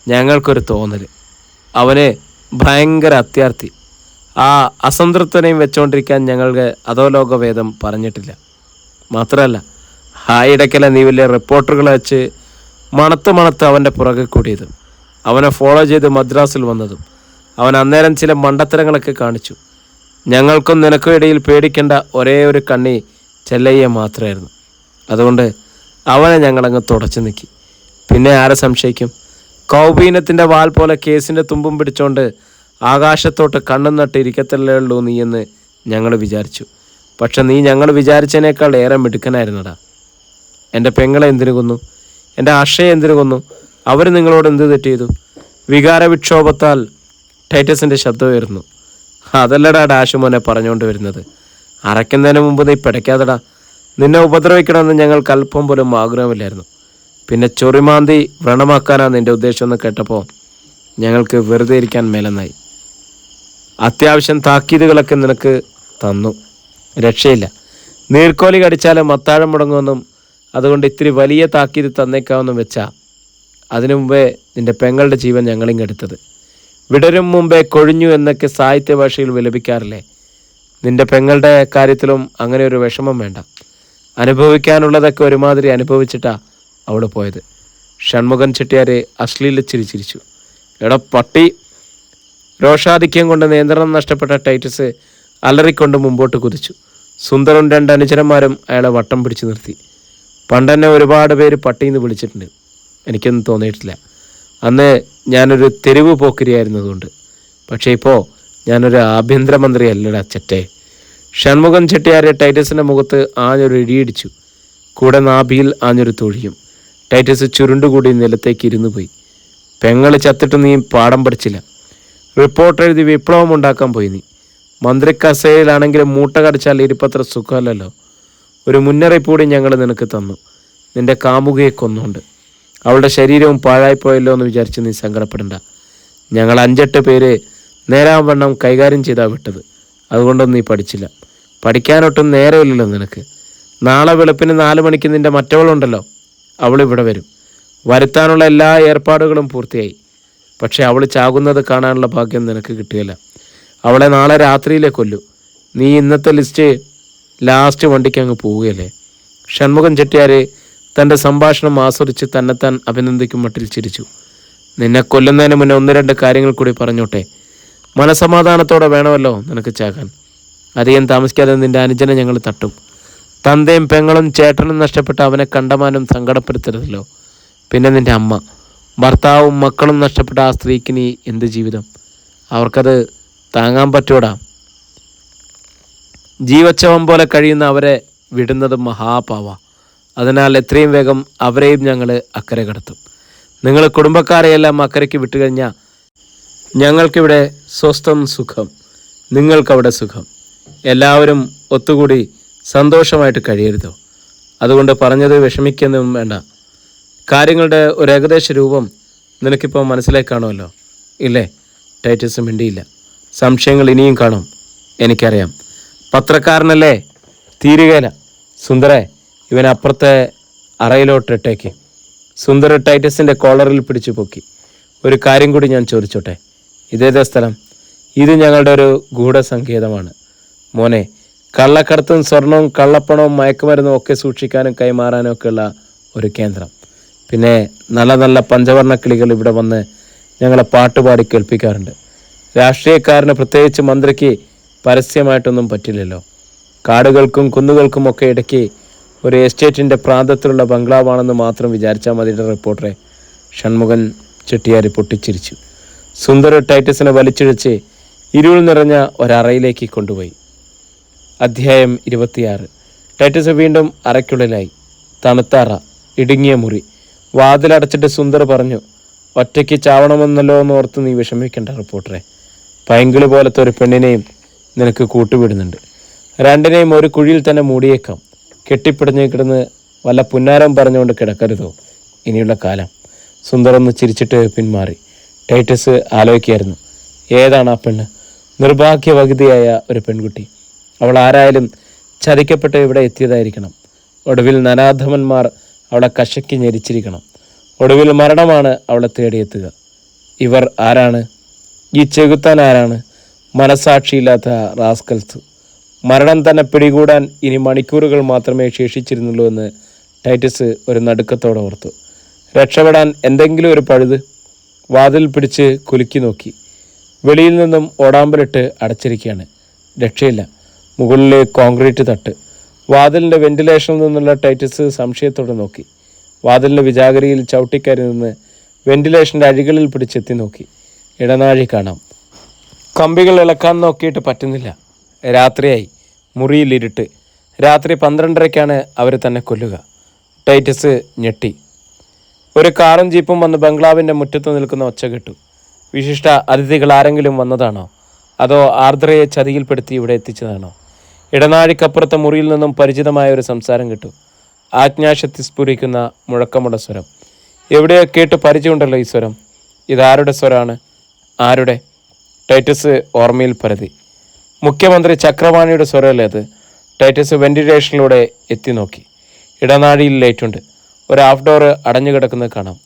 ഞങ്ങൾക്കൊരു തോന്നൽ. അവന് ഭയങ്കര അത്യാർത്ഥി. ആ അസംതൃപ്തനെയും വെച്ചുകൊണ്ടിരിക്കാൻ ഞങ്ങൾക്ക് അധോലോകവേദം പറഞ്ഞിട്ടില്ല. മാത്രമല്ല, ആ ഇടയ്ക്കല നീ വലിയ റിപ്പോർട്ടറുകളെ വെച്ച് മണത്ത് അവൻ്റെ പുറകെ കൂടിയതും അവനെ ഫോളോ ചെയ്ത് മദ്രാസിൽ വന്നതും അവൻ അന്നേരം ചില മണ്ടത്തരങ്ങളൊക്കെ കാണിച്ചു. ഞങ്ങൾക്കും നിനക്കും ഇടയിൽ പേടിക്കേണ്ട ഒരേ ഒരു കണ്ണി ചെല്ലയ്യ മാത്രമായിരുന്നു. അതുകൊണ്ട് അവനെ ഞങ്ങളങ്ങ് തുടച്ചു നിൽക്കി. പിന്നെ ആരെ സംശയിക്കും? കൗബീനത്തിൻ്റെ വാൽ പോലെ കേസിൻ്റെ തുമ്പും പിടിച്ചോണ്ട് ആകാശത്തോട്ട് കണ്ണും നട്ട് ഇരിക്കത്തല്ലേ ഉള്ളൂ നീയെന്ന് ഞങ്ങൾ വിചാരിച്ചു. പക്ഷെ നീ ഞങ്ങൾ വിചാരിച്ചതിനേക്കാൾ ഏറെ മിടുക്കനായിരുന്നടാ. എൻ്റെ പെങ്ങളെ എന്തിനു കൊന്നു? എൻ്റെ അക്ഷയെ എന്തിനു കൊന്നു? അവർ നിങ്ങളോട് എന്ത് തെറ്റ് ചെയ്തു? വികാരവിക്ഷോഭത്താൽ ടൈറ്റസിൻ്റെ ശബ്ദമായിരുന്നു. അതല്ലടാ ഡാഷുമോനെ പറഞ്ഞുകൊണ്ട് വരുന്നത്. അറയ്ക്കുന്നതിന് മുമ്പ് നീ പിടയ്ക്കാതെടാ. നിന്നെ ഉപദ്രവിക്കണമെന്ന് ഞങ്ങൾക്ക് അല്പം പോലും ആഗ്രഹമില്ലായിരുന്നു. പിന്നെ ചൊറിമാന്തി വ്രണമാക്കാനാണ് നിൻ്റെ ഉദ്ദേശമെന്ന് കേട്ടപ്പോൾ ഞങ്ങൾക്ക് വെറുതെ ഇരിക്കാൻ മേലെന്നായി. അത്യാവശ്യം താക്കീതുകളൊക്കെ നിനക്ക് തന്നു. രക്ഷയില്ല. നീർക്കോലി കടിച്ചാലും അത്താഴം മുടങ്ങുമെന്നും അതുകൊണ്ട് ഇത്തിരി വലിയ താക്കീത് തന്നേക്കാമെന്നും വെച്ചാൽ അതിനു മുമ്പേ നിൻ്റെ പെങ്ങളുടെ ജീവൻ ഞങ്ങളിങ്ങെടുത്തത്. വിടരും മുമ്പേ കൊഴിഞ്ഞു എന്നൊക്കെ സാഹിത്യ ഭാഷയിൽ വിലപിക്കാറില്ലേ? നിൻ്റെ പെങ്ങളുടെ കാര്യത്തിലും അങ്ങനെ ഒരു വിഷമം വേണ്ട. അനുഭവിക്കാനുള്ളതൊക്കെ ഒരുമാതിരി അനുഭവിച്ചിട്ടാ അവൾ പോയത്. ഷൺമുഖൻ ചെട്ടിയാർ അശ്ലീലിച്ചിരി ചിരിച്ചു. എടാ പട്ടി! രോഷാധിക്യം കൊണ്ട് നിയന്ത്രണം നഷ്ടപ്പെട്ട ടൈറ്റസ് അലറിക്കൊണ്ട് മുമ്പോട്ട് കുതിച്ചു. സുന്ദറും 2 അനുചരന്മാരും അയാളെ വട്ടം പിടിച്ചു നിർത്തി. പണ്ടെന്നെ ഒരുപാട് പേര് പട്ടിയെന്ന് വിളിച്ചിട്ടുണ്ട്. എനിക്കൊന്നും തോന്നിയിട്ടില്ല. അന്ന് ഞാനൊരു തെരുവ് പോക്കരിയായിരുന്നതുകൊണ്ട്. പക്ഷേ ഇപ്പോൾ ഞാനൊരു ആഭ്യന്തരമന്ത്രി അല്ലടാ ചെറ്റേ. ഷൺമുഖൻ ചെട്ടിയാരെ ടൈറ്റസിൻ്റെ മുഖത്ത് ആഞ്ഞൊരു ഇടിയിടിച്ചു. കൂടെ നാഭിയിൽ ആഞ്ഞൊരു തൊഴിയും. ടൈറ്റസ് ചുരുണ്ടുകൂടി നിലത്തേക്ക് ഇരുന്നു പോയി. പെങ്ങൾ ചത്തിട്ട് നീ പാഠം പഠിച്ചില്ല. റിപ്പോർട്ട് എഴുതി വിപ്ലവം ഉണ്ടാക്കാൻ പോയി നീ. മന്ത്രി കസേരയിലാണെങ്കിലും മൂട്ട കടിച്ചാൽ ഇരിപ്പത്ര സുഖമല്ലല്ലോ. ഒരു മുന്നറിയിപ്പ് കൂടി ഞങ്ങൾ നിനക്ക് തന്നു. നിന്റെ കാമുകയെ കൊന്നുകൊണ്ട്. അവളുടെ ശരീരവും പാഴായിപ്പോയല്ലോ എന്ന് വിചാരിച്ച് നീ സങ്കടപ്പെടണ്ട. ഞങ്ങൾ 5-8 പേര് നേരാവണ്ണം കൈകാര്യം ചെയ്താൽ വിട്ടത്. അതുകൊണ്ടൊന്നും നീ പഠിച്ചില്ല. പഠിക്കാനൊട്ടും നേരമില്ലല്ലോ നിനക്ക്. നാളെ വെളുപ്പിന് 4 മണിക്ക് നിന്റെ മറ്റവളുണ്ടല്ലോ, അവളിവിടെ വരും. വരുത്താനുള്ള എല്ലാ ഏർപ്പാടുകളും പൂർത്തിയായി. പക്ഷെ അവൾ ചാകുന്നത് കാണാനുള്ള ഭാഗ്യം നിനക്ക് കിട്ടുകയില്ല. അവളെ നാളെ രാത്രിയിലേ കൊല്ലൂ. നീ ഇന്നത്തെ ലാസ്റ്റ് വണ്ടിക്ക് അങ്ങ് പോവുകയല്ലേ. ഷൺമുഖൻ ചെട്ടിയാർ തൻ്റെ സംഭാഷണം ആസ്വദിച്ച് തന്നെത്താൻ അഭിനന്ദിക്കും മട്ടിൽ ചിരിച്ചു. നിന്നെ കൊല്ലുന്നതിന് മുന്നേ 1-2 കാര്യങ്ങൾ കൂടി പറഞ്ഞോട്ടെ. മനസമാധാനത്തോടെ വേണമല്ലോ നിനക്ക് ചാകാൻ. അധികം താമസിക്കാതെ നിന്റെ അനുജനെ ഞങ്ങൾ തട്ടും. തന്തയും പെങ്ങളും ചേട്ടനും നഷ്ടപ്പെട്ട അവനെ കണ്ടമാനം സങ്കടപ്പെടുത്തരുതല്ലോ. പിന്നെ നിന്റെ അമ്മ, ഭർത്താവും മക്കളും നഷ്ടപ്പെട്ട ആ സ്ത്രീക്ക് നീ എന്ത് ജീവിതം? അവർക്കത് താങ്ങാൻ പറ്റൂടാ. ജീവച്ഛവം പോലെ കഴിയുന്ന അവരെ വിടുന്നത് മഹാപാവ. അതിനാൽ എത്രയും വേഗം അവരെയും ഞങ്ങൾ അക്കരെ കടത്തും. നിങ്ങൾ കുടുംബക്കാരെയെല്ലാം അക്കരയ്ക്ക് വിട്ടുകഴിഞ്ഞാൽ ഞങ്ങൾക്കിവിടെ സ്വസ്ഥം സുഖം, നിങ്ങൾക്കവിടെ സുഖം. എല്ലാവരും ഒത്തുകൂടി സന്തോഷമായിട്ട് കഴിയരുതോ? അതുകൊണ്ട് പറഞ്ഞത് വിഷമിക്കൊന്നും വേണ്ട. കാര്യങ്ങളുടെ ഒരു ഏകദേശ രൂപം നിനക്കിപ്പോൾ മനസ്സിലായി കാണുമല്ലോ, ഇല്ലേ? ടൈറ്റസ് മിണ്ടിയില്ല. സംശയങ്ങൾ ഇനിയും കാണും, എനിക്കറിയാം. പത്രക്കാരനല്ലേ, തീരുകയില്ല. സുന്ദരെ, ഇവൻ അപ്പുറത്തെ അറയിലോട്ടിട്ടേക്ക്. സുന്ദർ ടൈറ്റസിൻ്റെ കോളറിൽ പിടിച്ചു പൊക്കി. ഒരു കാര്യം കൂടി ഞാൻ ചോദിച്ചോട്ടെ? ഇതേതേ സ്ഥലം? ഇത് ഞങ്ങളുടെ ഒരു ഗൂഢസങ്കേതമാണ് മോനെ. കള്ളക്കടത്തും സ്വർണവും കള്ളപ്പണവും മയക്കുമരുന്നും ഒക്കെ സൂക്ഷിക്കാനും കൈമാറാനും ഒക്കെയുള്ള ഒരു കേന്ദ്രം. പിന്നെ നല്ല നല്ല പഞ്ചവർണ്ണ കിളികൾ ഇവിടെ വന്ന് ഞങ്ങളെ പാട്ടുപാടി കേൾപ്പിക്കാറുണ്ട്. രാഷ്ട്രീയക്കാരന്, പ്രത്യേകിച്ച് മന്ത്രിക്ക് പരസ്യമായിട്ടൊന്നും പറ്റില്ലല്ലോ. കാടുകൾക്കും കുന്നുകൾക്കും ഒക്കെ ഇടയ്ക്ക് ഒരു എസ്റ്റേറ്റിൻ്റെ പ്രാന്തത്തിലുള്ള ബംഗ്ലാവാണെന്ന് മാത്രം വിചാരിച്ചാൽ മതിയുടെ റിപ്പോർട്ടറെ. ഷൺമുഖൻ ചെട്ടിയാർ പൊട്ടിച്ചിരിച്ചു. സുന്ദർ ടൈറ്റസിനെ വലിച്ചിഴച്ച് ഇരുൾ നിറഞ്ഞ ഒരറയിലേക്ക് കൊണ്ടുപോയി. അധ്യായം 26. ടൈറ്റസ് വീണ്ടും അറയ്ക്കുള്ളിലായി. തണുത്ത അറ, ഇടുങ്ങിയ മുറി. വാതിലടച്ചിട്ട് സുന്ദർ പറഞ്ഞു, ഒറ്റയ്ക്ക് ചാവണമെന്നല്ലോ എന്നോർത്ത് നീ വിഷമിക്കേണ്ട റിപ്പോർട്ടറെ. പൈങ്കിളി പോലത്തെ ഒരു പെണ്ണിനെയും നിനക്ക് കൂട്ടുവിടുന്നുണ്ട്. 2നെയും ഒരു കുഴിയിൽ തന്നെ മൂടിയേക്കാം. കെട്ടിപ്പിടിഞ്ഞ് കിടന്ന് വല്ല പുന്നാരം പറഞ്ഞുകൊണ്ട് കിടക്കരുതോ ഇനിയുള്ള കാലം? സുന്ദർ ഒന്ന് ചിരിച്ചിട്ട് പിന്മാറി. ടൈറ്റസ് ആലോചിക്കായിരുന്നു, ഏതാണ് ആ പെണ്ണ്? നിർഭാഗ്യവതിയായ ഒരു പെൺകുട്ടി. അവൾ ആരായാലും ചതിക്കപ്പെട്ട് ഇവിടെ എത്തിയതായിരിക്കണം. ഒടുവിൽ നരാധമന്മാർ അവളെ കശക്കി ഞെരിച്ചിരിക്കണം. ഒടുവിൽ മരണമാണ് അവളെ തേടിയെത്തുക. ഇവർ ആരാണ്? ഈ ചെകുത്താൻ ആരാണ്? മനസാക്ഷിയില്ലാത്ത റാസ്കൽസ്. മരണം തന്നെ പിടികൂടാൻ ഇനി മണിക്കൂറുകൾ മാത്രമേ ശേഷിച്ചിരുന്നുള്ളൂ എന്ന് ടൈറ്റസ് ഒരു നടുക്കത്തോടെ ഓർത്തു. രക്ഷപ്പെടാൻ എന്തെങ്കിലും ഒരു പഴുത്. വാതിൽ പിടിച്ച് കുലുക്കി നോക്കി. വെളിയിൽ നിന്നും ഓടാമ്പലിട്ട് അടച്ചിരിക്കുകയാണ്. രക്ഷയില്ല. മുകളിലെ കോൺക്രീറ്റ് തട്ട്. വാതിലിൻ്റെ വെന്റിലേഷനിൽ നിന്നുള്ള ടൈറ്റസ് സംശയത്തോടെ നോക്കി. വാതിലിൻ്റെ വിജാഗരിയിൽ ചവിട്ടിക്കയറി നിന്ന് വെന്റിലേഷൻ്റെ അഴികളിൽ പിടിച്ചെത്തി നോക്കി. ഇടനാഴി കാണാം. കമ്പികൾ ഇളക്കാൻ നോക്കിയിട്ട് പറ്റുന്നില്ല. രാത്രിയായി. മുറിയിൽ ഇരുട്ട്. രാത്രി 12:30-ക്കാണ് അവർ തന്നെ കൊല്ലുക. ടൈറ്റസ് ഞെട്ടി. ഒരു കാറും ജീപ്പും വന്ന് ബംഗ്ലാവിൻ്റെ മുറ്റത്ത് നിൽക്കുന്ന ഒച്ച കേട്ടു. വിശിഷ്ട അതിഥികൾ ആരെങ്കിലും വന്നതാണോ? അതോ ആർദ്രയെ ചതിയിൽപ്പെടുത്തി ഇവിടെ എത്തിച്ചതാണോ? ഇടനാഴിക്കപ്പുറത്തെ മുറിയിൽ നിന്നും പരിചിതമായ ഒരു സംസാരം കേട്ടു. ആജ്ഞാശക്തി സ്ഫുരിക്കുന്ന മുഴക്കമുള്ള സ്വരം. എവിടെയോ കേട്ട് പരിചയമുണ്ടല്ലോ ഈ സ്വരം. ഇതാരുടെ സ്വരമാണ്? ആരുടെ? ടൈറ്റസ് ഓർമ്മയിൽ പരതി. മുഖ്യമന്ത്രി ചക്രവാണിയുടെ സ്വരമല്ലേ അത്? ടൈറ്റസ് വെന്റിലേഷനിലൂടെ എത്തി നോക്കി. ഇടനാഴിയിൽ ലൈറ്റുണ്ട്. ഒരു ഹാഫ് ഡോർ അടഞ്ഞു കിടക്കുന്നത് കാണാം.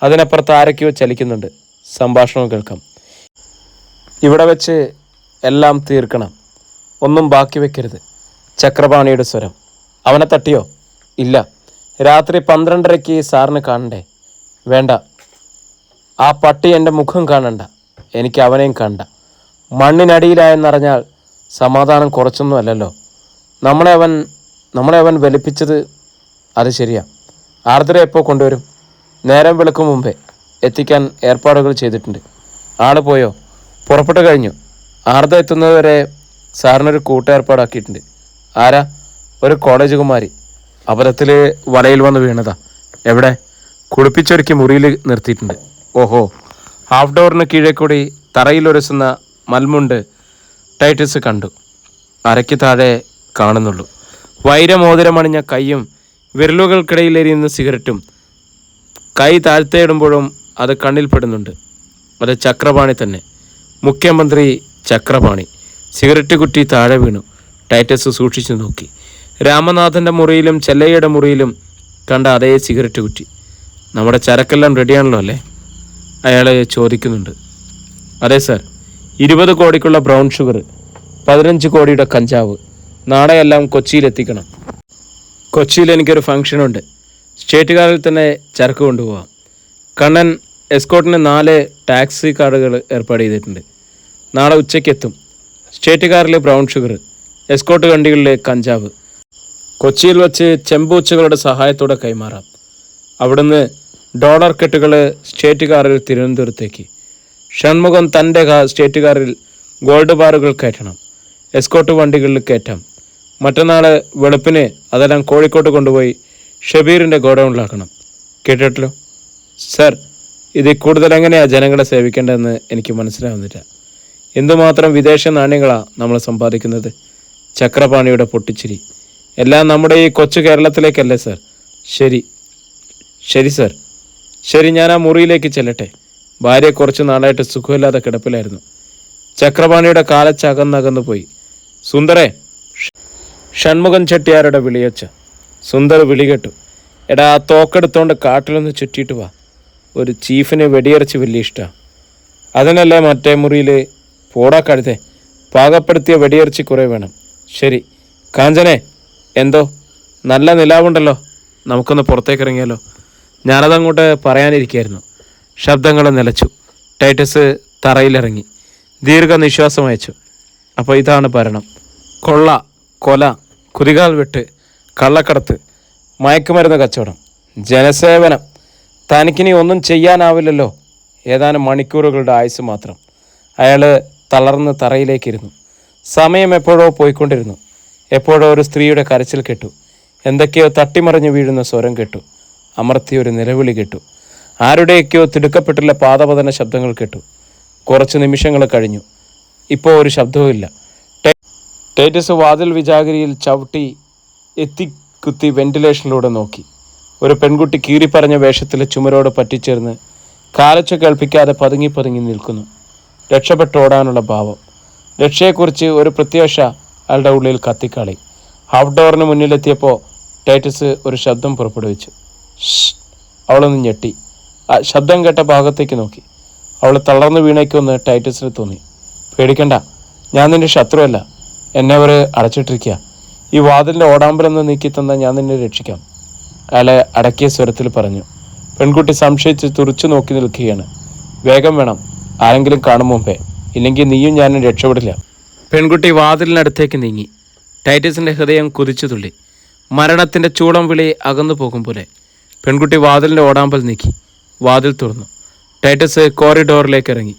അതിനപ്പുറത്ത് ആരൊക്കെയോ ചലിക്കുന്നുണ്ട്. സംഭാഷണം കേൾക്കാം. ഇവിടെ വെച്ച് എല്ലാം തീർക്കണം, ഒന്നും ബാക്കി വെക്കരുത്. ചക്രപാണിയുടെ സ്വരം. അവനെ തട്ടിയോ? ഇല്ല. രാത്രി 12:30-ക്ക് സാറിന് കാണണ്ടേ? വേണ്ട. ആ പട്ടി എൻ്റെ മുഖം കാണണ്ട. എനിക്ക് അവനെയും കണ്ട. മണ്ണിനടിയിലായെന്നറിഞ്ഞാൽ സമാധാനം കുറച്ചൊന്നും അല്ലല്ലോ. നമ്മളെ അവൻ നമ്മളെ അവൻ വലിപ്പിച്ചത് അത് ശരിയാ. ആർദ്രയെ എപ്പോൾ കൊണ്ടുവരും? നേരം വെളുക്കും മുമ്പേ എത്തിക്കാൻ ഏർപ്പാടുകൾ ചെയ്തിട്ടുണ്ട്. ആള് പോയോ? പുറപ്പെട്ടു കഴിഞ്ഞു. ആർദ്ര എത്തുന്നതുവരെ സാറിനൊരു കൂട്ടേർപ്പാടാക്കിയിട്ടുണ്ട്. ആരാ? ഒരു കോളേജ് കുമാരി. അബദ്ധത്തിൽ വലയിൽ വന്ന് വീണതാ. എവിടെ? കുളിപ്പിച്ചൊരുക്കി മുറിയിൽ നിർത്തിയിട്ടുണ്ട്. ഓഹോ. ഹാഫ് ഡോറിന് കീഴേ കൂടി തറയിലൊരസുന്ന മൽമുണ്ട് ടൈറ്റസ് കണ്ടു. അരയ്ക്ക് താഴെ കാണുന്നുള്ളൂ. വൈരമോതിരമണിഞ്ഞ കൈയും വിരലുകൾക്കിടയിൽ എരിയുന്ന സിഗരറ്റും. കൈ താഴ്ത്തേയിടുമ്പോഴും അത് കണ്ണിൽപ്പെടുന്നുണ്ട്. അത് ചക്രപാണി തന്നെ, മുഖ്യമന്ത്രി ചക്രപാണി. സിഗരറ്റ് കുറ്റി താഴെ വീണു. ടൈറ്റസ് സൂക്ഷിച്ചു നോക്കി. രാമനാഥൻ്റെ മുറിയിലും ചെല്ലയ്യയുടെ മുറിയിലും കണ്ട അതേ സിഗരറ്റ് കുറ്റി. നമ്മുടെ ചരക്കെല്ലാം റെഡിയാണല്ലോ അല്ലേ? അയാൾ ചോദിക്കുന്നുണ്ട്. അതെ സാർ. 20 കോടിക്കുള്ള ബ്രൗൺ ഷുഗർ, 15 കോടിയുടെ കഞ്ചാവ്. നാളെയെല്ലാം കൊച്ചിയിലെത്തിക്കണം. കൊച്ചിയിൽ എനിക്കൊരു ഫംഗ്ഷനുണ്ട്. സ്റ്റേറ്റ് കാറിൽ തന്നെ ചരക്ക് കൊണ്ടുപോകാം. കണ്ണൻ എസ്കോട്ടിന് 4 ടാക്സി കാറുകൾ ഏർപ്പാട് ചെയ്തിട്ടുണ്ട്. നാളെ ഉച്ചയ്ക്കെത്തും. സ്റ്റേറ്റ് കാറിൽ ബ്രൗൺ ഷുഗർ, എസ്കോട്ട് വണ്ടികളിൽ കഞ്ചാവ്. കൊച്ചിയിൽ വച്ച് ചെമ്പൂച്ചകളുടെ സഹായത്തോടെ കൈമാറാം. അവിടുന്ന് ഡോളർ കെട്ടുകൾ സ്റ്റേറ്റ് കാറിൽ തിരുവനന്തപുരത്തേക്ക്. ഷൺമുഖം തൻ്റെ സ്റ്റേറ്റ് കാറിൽ ഗോൾഡ് ബാറുകൾ കയറ്റണം. എസ്കോട്ട് വണ്ടികളിൽ കയറ്റാം. മറ്റന്നാൾ വെളുപ്പിന് അതെല്ലാം കോഴിക്കോട്ട് കൊണ്ടുപോയി ഷബീറിൻ്റെ ഗോഡൗണിലാക്കണം. കേട്ടിട്ടല്ലോ സർ? ഇതിൽ കൂടുതൽ എങ്ങനെയാണ് ജനങ്ങളെ സേവിക്കേണ്ടതെന്ന് എനിക്ക് മനസ്സിലാവുന്നില്ല. എന്തുമാത്രം വിദേശ നാണ്യങ്ങളാണ് നമ്മൾ സമ്പാദിക്കുന്നത്. ചക്രപാണിയുടെ പൊട്ടിച്ചിരി. എല്ലാം നമ്മുടെ ഈ കൊച്ചു കേരളത്തിലേക്കല്ലേ സർ? ശരി ശരി സർ. ശരി, ഞാൻ ആ മുറിയിലേക്ക് ചെല്ലട്ടെ. ഭാര്യ കുറച്ച് നാളായിട്ട് സുഖമില്ലാതെ കിടപ്പിലായിരുന്നു. ചക്രപാണിയുടെ കാലച്ചകന്നകന്നു പോയി. സുന്ദരേ! ഷൺമുഖൻ ചെട്ടിയാരുടെ വിളിയച്ച. സുന്ദർ വിളി കേട്ടു. എടാ, ആ തോക്കെടുത്തോണ്ട് കാട്ടിലൊന്ന് ചുറ്റിയിട്ട് വാ. ഒരു ചീഫിന് വെടിയിറച്ചി വലിയ ഇഷ്ടമാണ്. അതിനല്ലേ മറ്റേ മുറിയിൽ പോടാ കഴുതേ. പാകപ്പെടുത്തിയ വെടിയിറച്ചി കുറേ വേണം. ശരി. കാഞ്ചനെ, എന്തോ നല്ല നിലാവുണ്ടല്ലോ. നമുക്കൊന്ന് പുറത്തേക്ക് ഇറങ്ങിയാലോ? ഞാനതങ്ങോട്ട് പറയാനിരിക്കുകയായിരുന്നു. ശബ്ദങ്ങൾ നിലച്ചു. ടൈറ്റസ് തറയിലിറങ്ങി ദീർഘനിശ്വാസം അയച്ചു. അപ്പോൾ ഇതാണ് ഭരണം. കൊള്ള, കൊല, കുതികാൽ വെട്ട്, കള്ളക്കടത്ത്, മയക്കുമരുന്ന് കച്ചവടം, ജനസേവനം. തനിക്കിനി ഒന്നും ചെയ്യാനാവില്ലല്ലോ. ഏതാനും മണിക്കൂറുകളുടെ ആയുസ് മാത്രം. അയാൾ തളർന്ന് തറയിലേക്കിരുന്നു. സമയം എപ്പോഴോ പോയിക്കൊണ്ടിരുന്നു. എപ്പോഴോ ഒരു സ്ത്രീയുടെ കരച്ചിൽ കേട്ടു. എന്തൊക്കെയോ തട്ടിമറിഞ്ഞു വീഴുന്ന സ്വരം കേട്ടു. അമർത്തിയൊരു നിലവിളി കേട്ടു. ആരുടെയൊക്കെയോ തിടുക്കപ്പെട്ടുള്ള പാദപതന ശബ്ദങ്ങൾ കേട്ടു. കുറച്ച് നിമിഷങ്ങൾ കഴിഞ്ഞു. ഇപ്പോൾ ഒരു ശബ്ദവുമില്ല. ടൈറ്റസ് വാതിൽ വിജാഗിരിയിൽ ചവിട്ടി എത്തിക്കുത്തി വെന്റിലേഷനിലൂടെ നോക്കി. ഒരു പെൺകുട്ടി കീറിപ്പറഞ്ഞ വേഷത്തിൽ ചുമരോട് പറ്റിച്ചേർന്ന് കാലച്ചു കേൾപ്പിക്കാതെ പതുങ്ങി പതുങ്ങി നിൽക്കുന്നു. രക്ഷപ്പെട്ടോടാനുള്ള ഭാവം. രക്ഷയെക്കുറിച്ച് ഒരു പ്രത്യാശ അയാളുടെ ഉള്ളിൽ കത്തിക്കാളി. ഹാഫ് ഡോറിന് മുന്നിലെത്തിയപ്പോൾ ടൈറ്റസ് ഒരു ശബ്ദം പുറപ്പെടുവിച്ചു. അവളൊന്ന് ഞെട്ടി. ആ ശബ്ദം കേട്ട ഭാഗത്തേക്ക് നോക്കി. അവൾ തളർന്നു വീണേക്കൊന്ന് ടൈറ്റസിന് തോന്നി. പേടിക്കണ്ട, ഞാൻ നിന്റെ ശത്രുവല്ല. എന്നെ അവർ അടച്ചിട്ടിരിക്കുക. ഈ വാതിലിൻ്റെ ഓടാമ്പലൊന്ന് നീക്കി തന്നാൽ ഞാൻ നിന്നെ രക്ഷിക്കാം. അയാളെ അടക്കിയ സ്വരത്തിൽ പറഞ്ഞു. പെൺകുട്ടി സംശയിച്ച് തുറച്ചു നോക്കി നിൽക്കുകയാണ്. വേഗം വേണം, ആരെങ്കിലും കാണും മുമ്പേ. ഇല്ലെങ്കിൽ നീയും ഞാനും രക്ഷപ്പെടില്ല. പെൺകുട്ടി വാതിലിനടുത്തേക്ക് നീങ്ങി. ടൈറ്റസിൻ്റെ ഹൃദയം കുതിച്ചു തുള്ളി. മരണത്തിൻ്റെ ചൂളം വിളി അകന്നു പോകും പോലെ. പെൺകുട്ടി വാതിലിൻ്റെ ഓടാമ്പൽ നീക്കി. വാതിൽ തുറന്നു. ടൈറ്റസ് കോറിഡോറിലേക്ക് ഇറങ്ങി.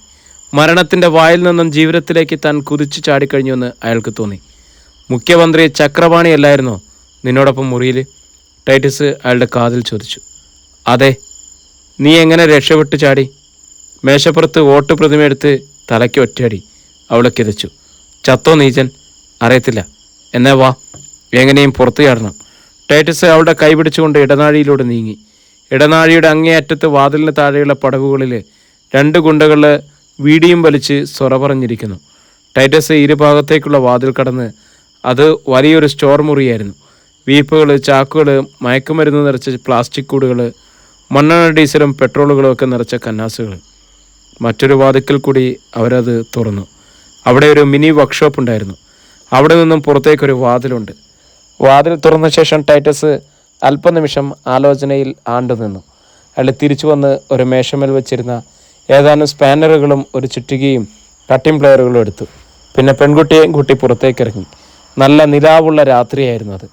മരണത്തിൻ്റെ വായിൽ നിന്നും ജീവിതത്തിലേക്ക് താൻ കുതിച്ചു ചാടിക്കഴിഞ്ഞുവെന്ന് അയാൾക്ക് തോന്നി. മുഖ്യമന്ത്രി ചക്രപാണി അല്ലായിരുന്നോ നിന്നോടൊപ്പം മുറിയിൽ? ടൈറ്റസ് അയാളുടെ കാതിൽ ചോദിച്ചു. അതെ. നീ എങ്ങനെ രക്ഷപ്പെട്ടു ചാടി? മേശപ്പുറത്ത് വോട്ട് പ്രതിമയെടുത്ത് തലയ്ക്ക് ഒറ്റയടി. അവളെ കിതച്ചു. ചത്തോ നീചൻ? അറിയത്തില്ല. എന്നാ വാ, എങ്ങനെയും പുറത്തു ചാടണം. ടൈറ്റസ് അവളുടെ കൈ പിടിച്ചുകൊണ്ട് ഇടനാഴിയിലൂടെ നീങ്ങി. ഇടനാഴിയുടെ അങ്ങേയറ്റത്ത് വാതിലിന് താഴെയുള്ള പടവുകളിൽ 2 ഗുണ്ടകൾ വീടിയും വലിച്ച് സൊറ പറഞ്ഞിരിക്കുന്നു. ടൈറ്റസ് ഇരുഭാഗത്തേക്കുള്ള വാതിൽ കടന്ന്. അത് വലിയൊരു സ്റ്റോർ മുറിയായിരുന്നു. വീപ്പുകൾ, ചാക്കുകൾ, മയക്കുമരുന്ന് നിറച്ച പ്ലാസ്റ്റിക് കൂടുകൾ, മണ്ണെണ്ണ, ഡീസലും പെട്രോളുകളും ഒക്കെ നിറച്ച കന്നാസുകൾ. മറ്റൊരു വാതിക്കൽ കൂടി അവരത് തുറന്നു. അവിടെ ഒരു മിനി വർക്ക്ഷോപ്പ് ഉണ്ടായിരുന്നു. അവിടെ നിന്നും പുറത്തേക്കൊരു വാതിലുണ്ട്. വാതിൽ തുറന്ന ശേഷം ടൈറ്റസ് അല്പനിമിഷം ആലോചനയിൽ ആണ്ടു നിന്നു. അയാൾ തിരിച്ചു വന്ന് ഒരു മേശമേൽ വെച്ചിരുന്ന ഏതാനും സ്പാനറുകളും ഒരു ചുറ്റികയും കട്ടിംഗ് പ്ലെയറുകളും എടുത്തു. പിന്നെ പെൺകുട്ടിയെയും കൂട്ടി പുറത്തേക്കിറങ്ങി. നല്ല നിലാവുള്ള രാത്രിയായിരുന്നു അത്.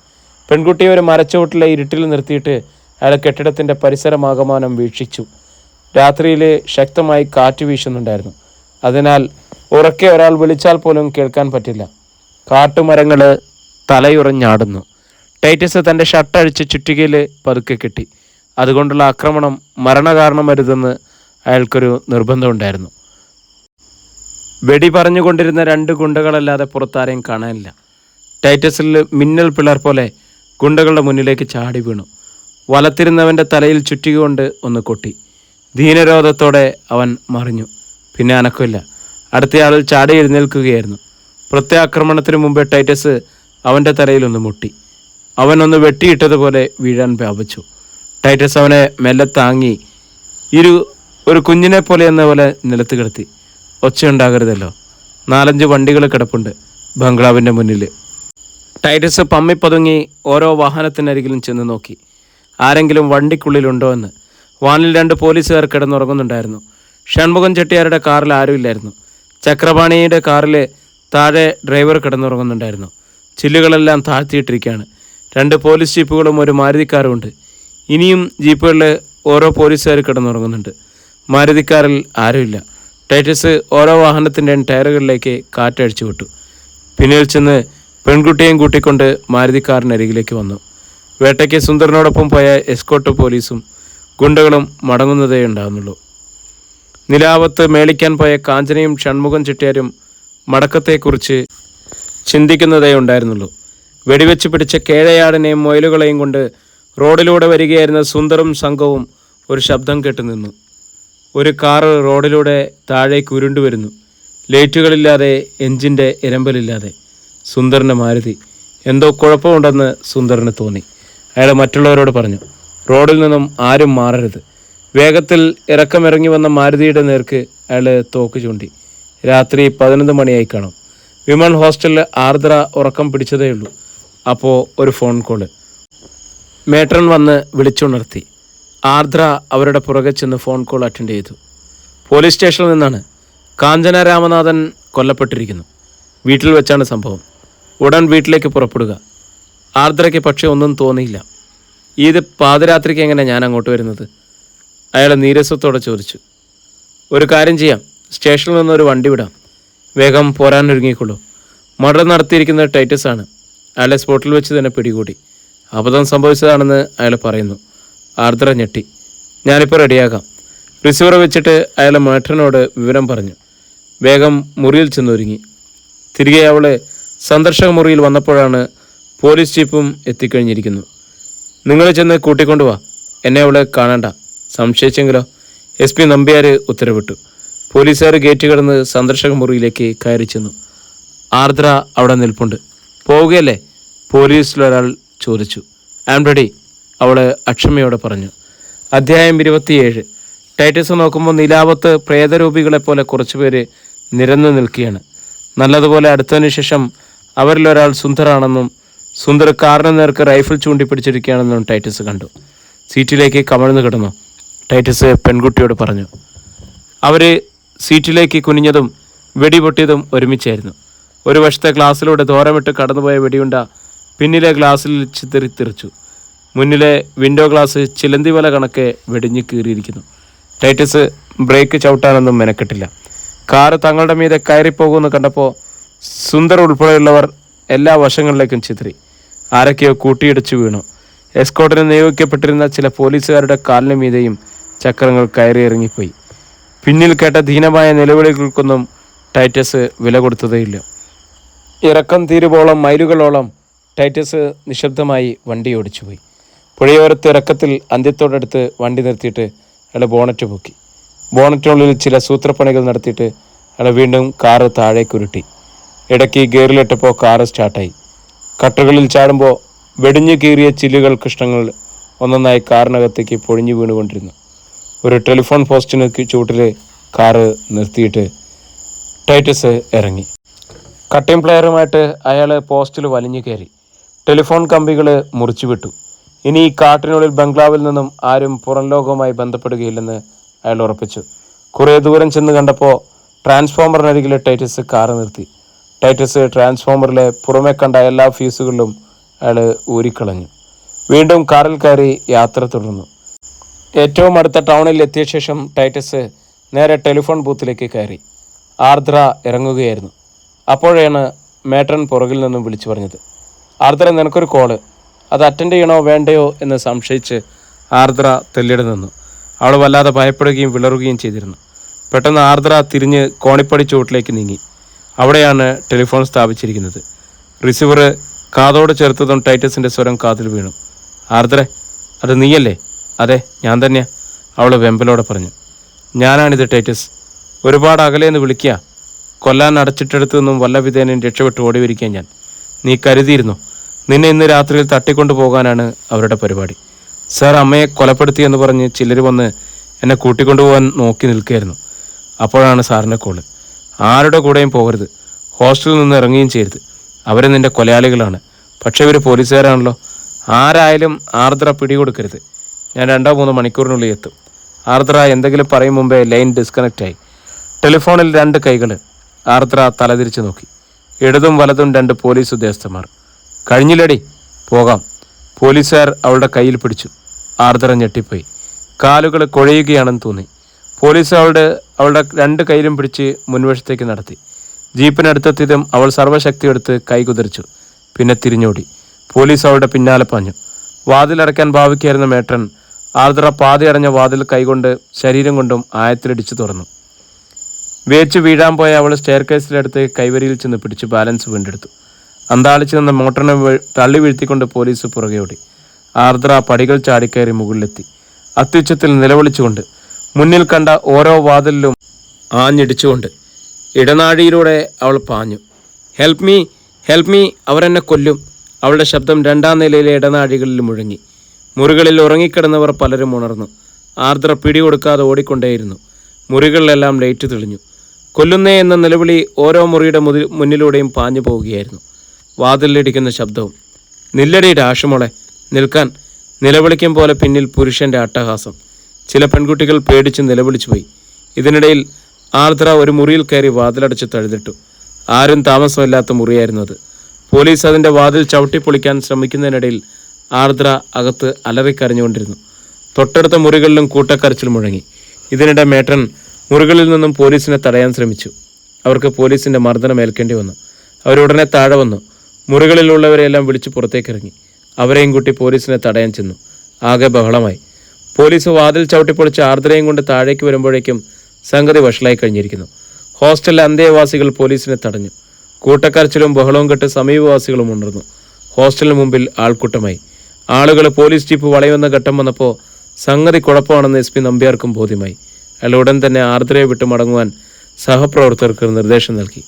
പെൺകുട്ടിയെ ഒരു മരച്ചുവട്ടിലെ ഇരുട്ടിൽ നിർത്തിയിട്ട് അയാൾ കെട്ടിടത്തിൻ്റെ പരിസരമാകമാനം വീക്ഷിച്ചു. രാത്രിയിൽ ശക്തമായി കാറ്റ് വീശുന്നുണ്ടായിരുന്നു. അതിനാൽ ഉറക്കെ ഒരാൾ വിളിച്ചാൽ പോലും കേൾക്കാൻ പറ്റില്ല. കാട്ടുമരങ്ങൾ തലയുറഞ്ഞാടുന്നു. ടൈറ്റസ് തൻ്റെ ഷർട്ടഴിച്ച് ചുറ്റികയിൽ പതുക്കെ കെട്ടി. അതുകൊണ്ടുള്ള ആക്രമണം മരണകാരണം വരുതെന്ന് അയാൾക്കൊരു നിർബന്ധമുണ്ടായിരുന്നു. വെടി പറഞ്ഞുകൊണ്ടിരുന്ന 2 ഗുണ്ടകളല്ലാതെ പുറത്താരെയും കാണാനില്ല. ടൈറ്റസിൽ മിന്നൽ പിളർ പോലെ ഗുണ്ടകളുടെ മുന്നിലേക്ക് ചാടി വീണു. വലത്തിരുന്നവൻ്റെ തലയിൽ ചുറ്റിക കൊണ്ട് ഒന്ന് കൊട്ടി. ദീനരോധത്തോടെ അവൻ മറിഞ്ഞു. പിന്നെ അനക്കമില്ല. അടുത്തയാളിൽ ചാടി എഴുന്നേൽക്കുകയായിരുന്നു. പ്രത്യാക്രമണത്തിന് മുമ്പേ ടൈറ്റസ് അവൻ്റെ തലയിലൊന്ന് മുട്ടി. അവനൊന്ന് വെട്ടിയിട്ടതുപോലെ വീഴാൻ വ്യാപിച്ചു. ടൈറ്റസ് അവനെ മെല്ലെ താങ്ങി ഒരു കുഞ്ഞിനെ പോലെ എന്ന പോലെ നിലത്ത് കിടത്തി. ഒച്ചയുണ്ടാകരുതല്ലോ. 4-5 വണ്ടികൾ കിടപ്പുണ്ട് ബംഗ്ലാവിൻ്റെ മുന്നിൽ. ടൈറ്റസ് പമ്മിപ്പതുങ്ങി ഓരോ വാഹനത്തിനരികിലും ചെന്ന് നോക്കി. ആരെങ്കിലും വണ്ടിക്കുള്ളിലുണ്ടോ എന്ന്. വാനിൽ 2 പോലീസുകാർ കിടന്നുറങ്ങുന്നുണ്ടായിരുന്നു. ഷൺമുഖൻ ചെട്ടിയാരുടെ കാറിൽ ആരുമില്ലായിരുന്നു. ചക്രപാണിയുടെ കാറിൽ താഴെ ഡ്രൈവർ കിടന്നുറങ്ങുന്നുണ്ടായിരുന്നു. ചില്ലുകളെല്ലാം താഴ്ത്തിയിട്ടിരിക്കുകയാണ്. 2 പോലീസ് ജീപ്പുകളും ഒരു മാരുതിക്കാറുമുണ്ട്. ഇനിയും ജീപ്പുകളിൽ ഓരോ പോലീസുകാർ കിടന്നുറങ്ങുന്നുണ്ട്. മാരുതിക്കാറിൽ ആരുമില്ല. ടൈറ്റസ് ഓരോ വാഹനത്തിൻ്റെയും ടയറുകളിലേക്ക് കാറ്റഴിച്ചു വിട്ടു. പിന്നിൽ ചെന്ന് പെൺകുട്ടിയെയും കൂട്ടിക്കൊണ്ട് മാരുതിക്കാറിനരികിലേക്ക് വന്നു. വേട്ടയ്ക്ക് സുന്ദറിനോടൊപ്പം പോയ എസ്കോട്ട് പോലീസും ഗുണ്ടകളും മടങ്ങുന്നതേ ഉണ്ടാകുന്നുള്ളൂ. നിലാവത്ത് മേളിക്കാൻ പോയ കാഞ്ചനയും ഷൺമുഖൻ ചെട്ടിയാരും മടക്കത്തെക്കുറിച്ച് ചിന്തിക്കുന്നതേ ഉണ്ടായിരുന്നുള്ളൂ. വെടിവെച്ച് പിടിച്ച കേഴയാടിനെയും മൊയലുകളെയും കൊണ്ട് റോഡിലൂടെ വരികയായിരുന്ന സുന്ദറും സംഘവും ഒരു ശബ്ദം കേട്ടു നിന്നു. ഒരു കാറ് റോഡിലൂടെ താഴേക്ക് ഉരുണ്ടു വരുന്നു. ലൈറ്റുകളില്ലാതെ, എഞ്ചിൻ്റെ ഇരമ്പലില്ലാതെ. സുന്ദറിൻ്റെ മാരുതി. എന്തോ കുഴപ്പമുണ്ടെന്ന് സുന്ദറിന് തോന്നി. അയാൾ മറ്റുള്ളവരോട് പറഞ്ഞു, റോഡിൽ നിന്നും ആരും മാറരുത്. വേഗത്തിൽ ഇറക്കമിറങ്ങി വന്ന മാരുതിയുടെ നേർക്ക് അയാൾ തോക്ക് ചൂണ്ടി. രാത്രി 11 മണിയായി കാണും. വിമൺ ഹോസ്റ്റലിൽ ആർദ്ര ഉറക്കം പിടിച്ചതേയുള്ളൂ. അപ്പോൾ ഒരു ഫോൺ കോള്. മേട്രൺ വന്ന് വിളിച്ചുണർത്തി. ആർദ്ര അവരുടെ പുറകെ ചെന്ന് ഫോൺ കോൾ അറ്റൻഡ് ചെയ്തു. പോലീസ് സ്റ്റേഷനിൽ നിന്നാണ്. കാഞ്ചന രാമനാഥൻ കൊല്ലപ്പെട്ടിരിക്കുന്നു. വീട്ടിൽ വെച്ചാണ് സംഭവം. ഉടൻ വീട്ടിലേക്ക് പുറപ്പെടുക. ആർദ്രയ്ക്ക് പക്ഷേ ഒന്നും തോന്നിയില്ല. ഇത് പാതിരാത്രിക്ക് എങ്ങനെ ഞാൻ അങ്ങോട്ട് വരുന്നത്? അയാൾ നീരസത്തോടെ ചോദിച്ചു. ഒരു കാര്യം ചെയ്യാം, സ്റ്റേഷനിൽ നിന്നൊരു വണ്ടി വിടാം. വേഗം പോരാനൊരുങ്ങിക്കൊള്ളൂ. മർഡർ നടത്തിയിരിക്കുന്നത് ടൈറ്റസ് ആണ്. അയാളെ സ്പോട്ടിൽ വെച്ച് തന്നെ പിടികൂടി. അബദ്ധം സംഭവിച്ചതാണെന്ന് അയാൾ പറയുന്നു. ആർദ്ര ഞെട്ടി. ഞാനിപ്പോൾ റെഡിയാകാം. റിസീവർ വെച്ചിട്ട് അയാൾ മേട്ടറിനോട് വിവരം പറഞ്ഞു. വേഗം മുറിയിൽ ചെന്നൊരുങ്ങി. തിരികെ അവൾ സന്ദർശക മുറിയിൽ വന്നപ്പോഴാണ് പോലീസ് ജീപ്പും എത്തിക്കഴിഞ്ഞിരിക്കുന്നു. നിങ്ങൾ ചെന്ന് കൂട്ടിക്കൊണ്ടുവാ. എന്നെ അവളെ കാണണ്ട. സംശയിച്ചെങ്കിലോ? SP നമ്പ്യാർ ഉത്തരവിട്ടു. പോലീസുകാർ ഗേറ്റ് കടന്ന് സന്ദർശക മുറിയിലേക്ക് കയറി ചെന്നു. ആർദ്ര അവിടെ നിൽപ്പുണ്ട്. പോവുകയല്ലേ? പോലീസിലൊരാൾ ചോദിച്ചു. ഐ ആം റെഡി, അവൾ അക്ഷമയോടെ പറഞ്ഞു. അധ്യായം 27. ടൈറ്റസ് നോക്കുമ്പോൾ നിലാവത്ത് പ്രേതരൂപികളെപ്പോലെ കുറച്ചുപേര് നിരന്നു നിൽക്കുകയാണ്. നല്ലതുപോലെ അടുത്തതിന് ശേഷം അവരിലൊരാൾ സുന്ദറാണെന്നും സുന്ദർ കാറിന് നേർക്ക് റൈഫിൾ ചൂണ്ടിപ്പിടിച്ചിരിക്കുകയാണെന്നും ടൈറ്റസ് കണ്ടു. സീറ്റിലേക്ക് കമഴ്ന്നു കിടന്നു. ടൈറ്റസ് പെൺകുട്ടിയോട് പറഞ്ഞു. അവർ സീറ്റിലേക്ക് കുനിഞ്ഞതും വെടിപൊട്ടിയതും ഒരുമിച്ചായിരുന്നു. ഒരു വശത്തെ ഗ്ലാസ്സിലൂടെ ദൂരമിട്ട് കടന്നുപോയ വെടിയുണ്ട പിന്നിലെ ഗ്ലാസ്സിൽ ചിതറിത്തെറിച്ചു. മുന്നിലെ വിൻഡോ ഗ്ലാസ് ചിലന്തി വല കണക്കെ വെടിഞ്ഞു കീറിയിരിക്കുന്നു. ടൈറ്റസ് ബ്രേക്ക് ചവിട്ടാനൊന്നും മെനക്കെട്ടില്ല. കാറ് തങ്ങളുടെ മീതെ കയറിപ്പോകുമെന്ന് കണ്ടപ്പോൾ സുന്ദർ ഉൾപ്പെടെയുള്ളവർ എല്ലാ വശങ്ങളിലേക്കും ചിതറി. ആരൊക്കെയോ കൂട്ടിയിടിച്ചു വീണു. എസ്കോട്ടിന് നിയോഗിക്കപ്പെട്ടിരുന്ന ചില പോലീസുകാരുടെ കാലിന് മീതെയും ചക്രങ്ങൾ കയറി ഇറങ്ങിപ്പോയി. പിന്നിൽ കേട്ട ധീനമായ നിലവിളികൾക്കൊന്നും ടൈറ്റസ് വില കൊടുത്തതേയില്ല. ഇറക്കം തീരുവോളം മൈലുകളോളം ടൈറ്റസ് നിശബ്ദമായി വണ്ടി ഓടിച്ചുപോയി. പുഴയോരത്ത് ഇറക്കത്തിൽ അന്ത്യത്തോടടുത്ത് വണ്ടി നിർത്തിയിട്ട് അയാൾ ബോണറ്റ് പൊക്കി. ബോണറ്റിനുള്ളിൽ ചില സൂത്രപ്പണികൾ നടത്തിയിട്ട് അയാൾ വീണ്ടും കാറ് താഴേക്കുരുട്ടി. ഇടയ്ക്ക് ഗിയറിലിട്ടപ്പോൾ കാറ് സ്റ്റാർട്ടായി. കട്ടറുകളിൽ ചാടുമ്പോൾ വെടിഞ്ഞു കീറിയ ചില്ലുകൾ കഷ്ണങ്ങൾ ഒന്നൊന്നായി കാറിനകത്തേക്ക് പൊഴിഞ്ഞു വീണുകൊണ്ടിരുന്നു. ഒരു ടെലിഫോൺ പോസ്റ്റിന് ചൂട്ടിൽ കാറ് നിർത്തിയിട്ട് ടൈറ്റസ് ഇറങ്ങി. കട്ടിംഗ് പ്ലെയറുമായിട്ട് അയാൾ പോസ്റ്റിൽ വലിഞ്ഞു കയറി. ടെലിഫോൺ കമ്പികൾ മുറിച്ചു വിട്ടു. ഇനി ഈ കാട്ടിനുള്ളിൽ ബംഗ്ലാവിൽ നിന്നും ആരും പുറം ലോകവുമായി ബന്ധപ്പെടുകയില്ലെന്ന് അയാൾ ഉറപ്പിച്ചു. കുറേ ദൂരം ചെന്ന് കണ്ടപ്പോൾ ട്രാൻസ്ഫോമറിനരികിൽ ടൈറ്റസ് കാറ് നിർത്തി. ടൈറ്റസ് ട്രാൻസ്ഫോമറിലെ പുറമെ കണ്ട എല്ലാ ഫീസുകളിലും അയാൾ ഊരിക്കളഞ്ഞു. വീണ്ടും കാറിൽ കയറി യാത്ര തുടർന്നു. ഏറ്റവും അടുത്ത ടൗണിൽ എത്തിയ ശേഷം ടൈറ്റസ് നേരെ ടെലിഫോൺ ബൂത്തിലേക്ക് കയറി. ആർദ്ര ഇറങ്ങുകയായിരുന്നു. അപ്പോഴാണ് മേട്രൻ പുറകിൽ നിന്നും വിളിച്ചു പറഞ്ഞത്. ആർദ്ര, നിനക്കൊരു കോള്. അത് അറ്റൻഡ് ചെയ്യണോ വേണ്ടയോ എന്ന് സംശയിച്ച് ആർദ്ര തെല്ലിട നിന്നു. അവൾ വല്ലാതെ ഭയപ്പെടുകയും വിളറുകയും ചെയ്തിരുന്നു. പെട്ടെന്ന് ആർദ്ര തിരിഞ്ഞ് കോണിപ്പടി ചുവട്ടിലേക്ക് നീങ്ങി. അവിടെയാണ് ടെലിഫോൺ സ്ഥാപിച്ചിരിക്കുന്നത്. റിസീവർ കാതോട് ചേർത്തതും ടൈറ്റസിൻ്റെ സ്വരം കാതിൽ വീണു. ആർദ്ര, അത് നീയല്ലേ? അതെ, ഞാൻ തന്നെയാ, അവൾ വെമ്പലോടെ പറഞ്ഞു. ഞാനാണിത് ടൈറ്റസ്. ഒരുപാട് അകലേന്ന് വിളിക്കുക. കൊല്ലാൻ അടച്ചിട്ടെടുത്തു നിന്നും വല്ല വിധേനയും രക്ഷപ്പെട്ട് ഓടി വരിക്കാൻ ഞാൻ. നീ കരുതിയിരുന്നു നിന്നെ ഇന്ന് രാത്രിയിൽ തട്ടിക്കൊണ്ടു പോകാനാണ് അവരുടെ പരിപാടി. സാർ, അമ്മയെ കൊലപ്പെടുത്തിയെന്ന് പറഞ്ഞ് ചിലർ വന്ന് എന്നെ കൂട്ടിക്കൊണ്ടുപോകാൻ നോക്കി നിൽക്കുകയായിരുന്നു. അപ്പോഴാണ് സാറിൻ്റെ കോള്. ആരുടെ കൂടെയും പോകരുത്, ഹോസ്റ്റലിൽ നിന്ന് ഇറങ്ങുകയും ചെയ്യരുത്. അവർ നിൻ്റെ കൊലയാളികളാണ്. പക്ഷേ ഇവർ പോലീസുകാരാണല്ലോ. ആരായാലും ആർദ്ര പിടികൊടുക്കരുത്. ഞാൻ 2-3 മണിക്കൂറിനുള്ളിൽ എത്തും. ആർദ്ര എന്തെങ്കിലും പറയും മുമ്പേ ലൈൻ ഡിസ്കണക്റ്റായി. ടെലിഫോണിൽ 2 കൈകൾ. ആർദ്ര തലതിരിച്ചു നോക്കി. ഇടതും വലതും 2 പോലീസ് ഉദ്യോഗസ്ഥന്മാർ. കഴിഞ്ഞില്ലടി, പോകാം. പോലീസുകാർ അവളുടെ കയ്യിൽ പിടിച്ചു. ആർദ്ര ഞെട്ടിപ്പോയി. കാലുകൾ കുഴയുകയാണെന്ന് തോന്നി. പോലീസ് അവളുടെ 2 കൈയിലും പിടിച്ച് മുൻവശത്തേക്ക് നടത്തി. ജീപ്പിനടുത്തെത്തിയതും അവൾ സർവ്വശക്തിയെടുത്ത് കൈ കുതിർച്ചു. പിന്നെ തിരിഞ്ഞോടി. പോലീസ് അവളുടെ പിന്നാലെ പാഞ്ഞു. വാതിലടയ്ക്കാൻ ഭാവിക്കായിരുന്ന മേട്രൻ ആർദ്ര പാതിയടഞ്ഞ വാതിൽ കൈകൊണ്ട് ശരീരം കൊണ്ടും ആയത്തിലിടിച്ചു തുറന്നു. വേച്ച് വീഴാൻ പോയ അവൾ സ്റ്റെയർ കേസിലെടുത്ത് കൈവരിയിൽ ചെന്ന് പിടിച്ച് ബാലൻസ് വീണ്ടെടുത്തു. അന്താളിച്ചു നിന്ന മോട്ടറിനെ തള്ളി വീഴ്ത്തിക്കൊണ്ട് പോലീസ് പുറകെ ഓടി. ആർദ്ര പടികൾ ചാടിക്കയറി മുകളിലെത്തി. അത്യുച്ചത്തിൽ നിലവിളിച്ചുകൊണ്ട് മുന്നിൽ കണ്ട ഓരോ വാതിലിലും ആഞ്ഞിടിച്ചുകൊണ്ട് ഇടനാഴിയിലൂടെ അവൾ പാഞ്ഞു. ഹെൽപ്പ് മീ, ഹെൽപ്പ് മീ, അവരെന്നെ കൊല്ലും. അവളുടെ ശബ്ദം 2ാം നിലയിലെ ഇടനാഴികളിൽ മുഴങ്ങി. മുറികളിൽ ഉറങ്ങിക്കിടന്നവർ പലരും ഉണർന്നു. ആർദ്ര പിടികൊടുക്കാതെ ഓടിക്കൊണ്ടേയിരുന്നു. മുറികളിലെല്ലാം ലൈറ്റ് തെളിഞ്ഞു. കൊല്ലുന്നേ എന്ന നിലവിളി ഓരോ മുറിയുടെ മുന്നിലൂടെയും പാഞ്ഞു പോവുകയായിരുന്നു. വാതിലിടിക്കുന്ന ശബ്ദവും. നില്ലടി രാഷമോളെ, നിൽക്കാൻ. നിലവിളിക്കും പോലെ പിന്നിൽ പുരുഷൻ്റെ അട്ടഹാസം. ചില പെൺകുട്ടികൾ പേടിച്ച് നിലവിളിച്ചു പോയി. ഇതിനിടയിൽ ആർദ്ര ഒരു മുറിയിൽ കയറി വാതിലടച്ച് തഴുതിട്ടു. ആരും താമസമില്ലാത്ത മുറിയായിരുന്നു അത്. പോലീസ് അതിൻ്റെ വാതിൽ ചവിട്ടിപ്പൊളിക്കാൻ ശ്രമിക്കുന്നതിനിടയിൽ ആർദ്ര അകത്ത് അലറിക്കരഞ്ഞുകൊണ്ടിരുന്നു. തൊട്ടടുത്ത മുറികളിലും കൂട്ടക്കരച്ചിൽ മുഴങ്ങി. ഇതിനിടെ മേട്രൻ മുറികളിൽ നിന്നും പോലീസിനെ തടയാൻ ശ്രമിച്ചു. അവർക്ക് പോലീസിൻ്റെ മർദ്ദനം ഏൽക്കേണ്ടി വന്നു. അവരുടനെ താഴെ വന്നു. മുറികളിലുള്ളവരെയെല്ലാം വിളിച്ച് പുറത്തേക്കിറങ്ങി. അവരെയും കൂട്ടി പോലീസിനെ തടയാൻ ചെന്നു. ആകെ ബഹളമായി. പോലീസ് വാതിൽ ചവിട്ടിപ്പൊളിച്ച് ആർദ്രയും കൊണ്ട് താഴേക്ക് വരുമ്പോഴേക്കും സംഗതി വഷളായി കഴിഞ്ഞിരിക്കുന്നു. ഹോസ്റ്റലിലെ അന്തേവാസികൾ പോലീസിനെ തടഞ്ഞു. കൂട്ടക്കരച്ചിലും ബഹളവും കെട്ട് സമീപവാസികളും ഉണർന്നു. ഹോസ്റ്റലിന് മുമ്പിൽ ആൾക്കൂട്ടമായി. ആളുകൾ പോലീസ് ജീപ്പ് വളയുന്ന ഘട്ടം വന്നപ്പോൾ സംഗതി കുഴപ്പമാണെന്ന് SP നമ്പ്യാർക്കും ബോധ്യമായി. അയാൾ ഉടൻ തന്നെ ആർദ്രയെ വിട്ടു മടങ്ങുവാൻ സഹപ്രവർത്തകർക്ക് നിർദ്ദേശം നൽകി.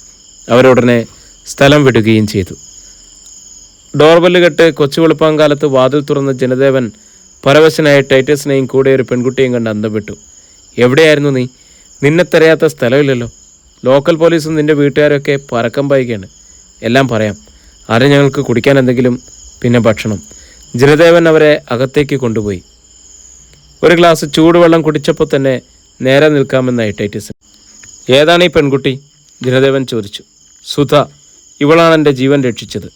അവരുടനെ സ്ഥലം വിടുകയും ചെയ്തു. ഡോർബെല്ല് കെട്ട് കൊച്ചു വെളുപ്പാങ്കാലത്ത് വാതിൽ തുറന്ന ജനദേവൻ പരവശനായ ടൈറ്റസിനെയും കൂടെ ഒരു പെൺകുട്ടിയും കണ്ട് അന്തം വിട്ടു. എവിടെയായിരുന്നു നീ? നിന്നെ തിരയാത്ത സ്ഥലമില്ലല്ലോ. ലോക്കൽ പോലീസും നിന്റെ വീട്ടുകാരൊക്കെ പരക്കം പായുകയാണ്. എല്ലാം പറയാം. ആരും ഞങ്ങൾക്ക് കുടിക്കാൻ എന്തെങ്കിലും, പിന്നെ ഭക്ഷണം. ജനദേവൻ അവരെ അകത്തേക്ക് കൊണ്ടുപോയി. ഒരു ഗ്ലാസ് ചൂടുവെള്ളം കുടിച്ചപ്പോൾ തന്നെ നേരെ നിൽക്കാമെന്നായി ടൈറ്റസ്. ഏതാണ് ഈ പെൺകുട്ടി? ജനദേവൻ ചോദിച്ചു. സുധ. ഇവളാണ് എൻ്റെ ജീവൻ രക്ഷിച്ചത്.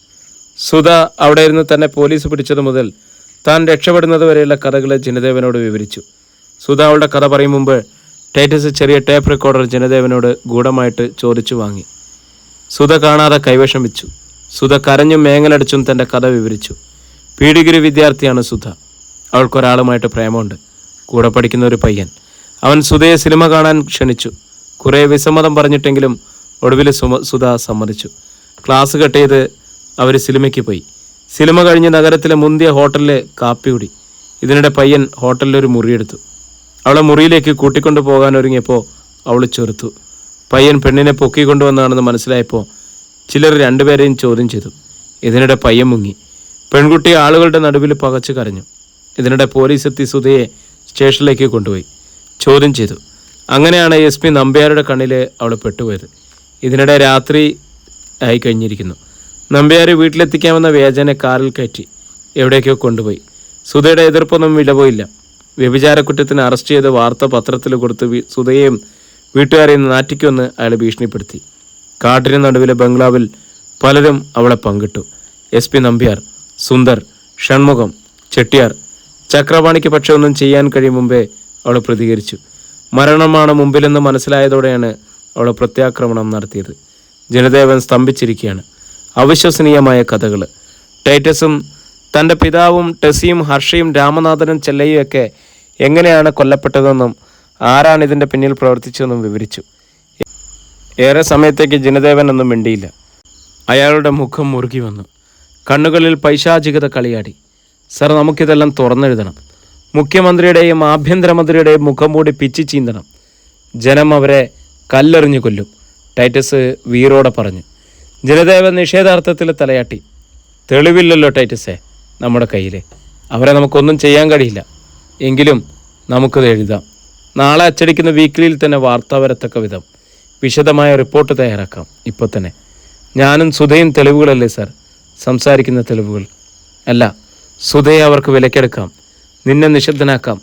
സുധ അവിടെ ഇരുന്ന് തന്നെ പോലീസ് പിടിച്ചത് മുതൽ താൻ രക്ഷപ്പെടുന്നത് വരെയുള്ള കഥകളെ ജനദേവനോട് വിവരിച്ചു. സുധ അവളുടെ കഥ പറയും മുമ്പ് ടൈറ്റസ് ചെറിയ ടേപ്പ് റെക്കോർഡർ ജനദേവനോട് ഗൂഢമായിട്ട് ചോദിച്ചു വാങ്ങി. സുധ കാണാതെ കൈവശം വെച്ചു. സുധ കരഞ്ഞും മേങ്ങലടിച്ചും തൻ്റെ കഥ വിവരിച്ചു. പീഡിഗിരി വിദ്യാർത്ഥിയാണ് സുധ. അവൾക്കൊരാളുമായിട്ട് പ്രേമമുണ്ട്. കൂടെ പഠിക്കുന്ന ഒരു പയ്യൻ. അവൻ സുധയെ സിനിമ കാണാൻ ക്ഷണിച്ചു. കുറേ വിസമ്മതം പറഞ്ഞിട്ടെങ്കിലും ഒടുവിൽ സുധ സമ്മതിച്ചു. ക്ലാസ് കട്ട് ചെയ്ത് അവർ സിനിമയ്ക്ക് പോയി. സിനിമ കഴിഞ്ഞ് നഗരത്തിലെ മുന്തിയ ഹോട്ടലിൽ കാപ്പി കുടി. ഇതിനിടെ പയ്യൻ ഹോട്ടലിലൊരു മുറിയെടുത്തു. അവളെ മുറിയിലേക്ക് കൂട്ടിക്കൊണ്ടു പോകാൻ ഒരുങ്ങിയപ്പോൾ അവൾ ചെറുത്തു. പയ്യൻ പെണ്ണിനെ പൊക്കിക്കൊണ്ടുവന്നാണെന്ന് മനസ്സിലായപ്പോൾ ചിലർ 2 പേരെയും ചോദ്യം ചെയ്തു. ഇതിനിടെ പയ്യൻ മുങ്ങി. പെൺകുട്ടി ആളുകളുടെ നടുവിൽ പകച്ചു കരഞ്ഞു. ഇതിനിടെ പോലീസ് എത്തി സുധയെ സ്റ്റേഷനിലേക്ക് കൊണ്ടുപോയി ചോദ്യം ചെയ്തു. അങ്ങനെയാണ് SP നമ്പ്യാരുടെ കണ്ണിൽ അവൾ പെട്ടുപോയത്. ഇതിനിടെ രാത്രി ആയി കഴിഞ്ഞിരിക്കുന്നു. നമ്പ്യാർ വീട്ടിലെത്തിക്കാമെന്ന വ്യാജനെ കാറിൽ കയറ്റി എവിടേക്കോ കൊണ്ടുപോയി. സുധയുടെ എതിർപ്പൊന്നും വിലപോയില്ല. വ്യഭിചാരക്കുറ്റത്തിന് അറസ്റ്റ് ചെയ്ത് വാർത്ത പത്രത്തിൽ കൊടുത്ത് സുധയെയും വീട്ടുകാരെയും നാറ്റിക്കുമെന്ന് അയാൾ ഭീഷണിപ്പെടുത്തി. കാട്ടിന് നടുവിലെ ബംഗ്ലാവിൽ പലരും അവളെ പങ്കിട്ടു. SP നമ്പ്യാർ, സുന്ദർ, ഷൺമുഖം, ചെട്ടിയാർ. ചക്രപാണിക്ക് പക്ഷെ ഒന്നും ചെയ്യാൻ കഴിയും മുമ്പേ അവൾ പ്രതികരിച്ചു. മരണമാണ് മുമ്പിലെന്ന് മനസ്സിലായതോടെയാണ് അവൾ പ്രത്യാക്രമണം നടത്തിയത്. ജനദേവൻ സ്തംഭിച്ചിരിക്കുകയാണ്. അവിശ്വസനീയമായ കഥകൾ. ടൈറ്റസും തൻ്റെ പിതാവും ടെസിയും ഹർഷയും രാമനാഥനും ചെല്ലയും ഒക്കെ എങ്ങനെയാണ് കൊല്ലപ്പെട്ടതെന്നും ആരാണ് ഇതിൻ്റെ പിന്നിൽ പ്രവർത്തിച്ചതെന്നും വിവരിച്ചു. ഏറെ സമയത്തേക്ക് ജനദേവൻ ഒന്നും മിണ്ടിയില്ല. അയാളുടെ മുഖം മുറുകി വന്നു. കണ്ണുകളിൽ പൈശാചികത കളിയാടി. സർ, നമുക്കിതെല്ലാം തുറന്നെഴുതണം. മുഖ്യമന്ത്രിയുടെയും ആഭ്യന്തരമന്ത്രിയുടെയും മുഖം മൂടി പിച്ചി ചീന്തണം. ജനം അവരെ കല്ലെറിഞ്ഞു കൊല്ലും, ടൈറ്റസ് വീറോടെ പറഞ്ഞു. ജനദേവൻ നിഷേധാർത്ഥത്തിൽ തലയാട്ടി. തെളിവില്ലല്ലോ ടൈറ്റസേ നമ്മുടെ കയ്യിൽ. അവരെ നമുക്കൊന്നും ചെയ്യാൻ കഴിയില്ല. എങ്കിലും നമുക്കത് എഴുതാം. നാളെ അച്ചടിക്കുന്ന വീക്കിലിയിൽ തന്നെ വാർത്ത വരത്തക്ക വിധം വിശദമായ റിപ്പോർട്ട് തയ്യാറാക്കാം. ഇപ്പോൾ തന്നെ ഞാനും സുധയും തെളിവുകളല്ലേ സർ? സംസാരിക്കുന്ന തെളിവുകൾ അല്ല. സുധയെ അവർക്ക് വിലക്കെടുക്കാം, നിന്നെ നിശബ്ദനാക്കാം.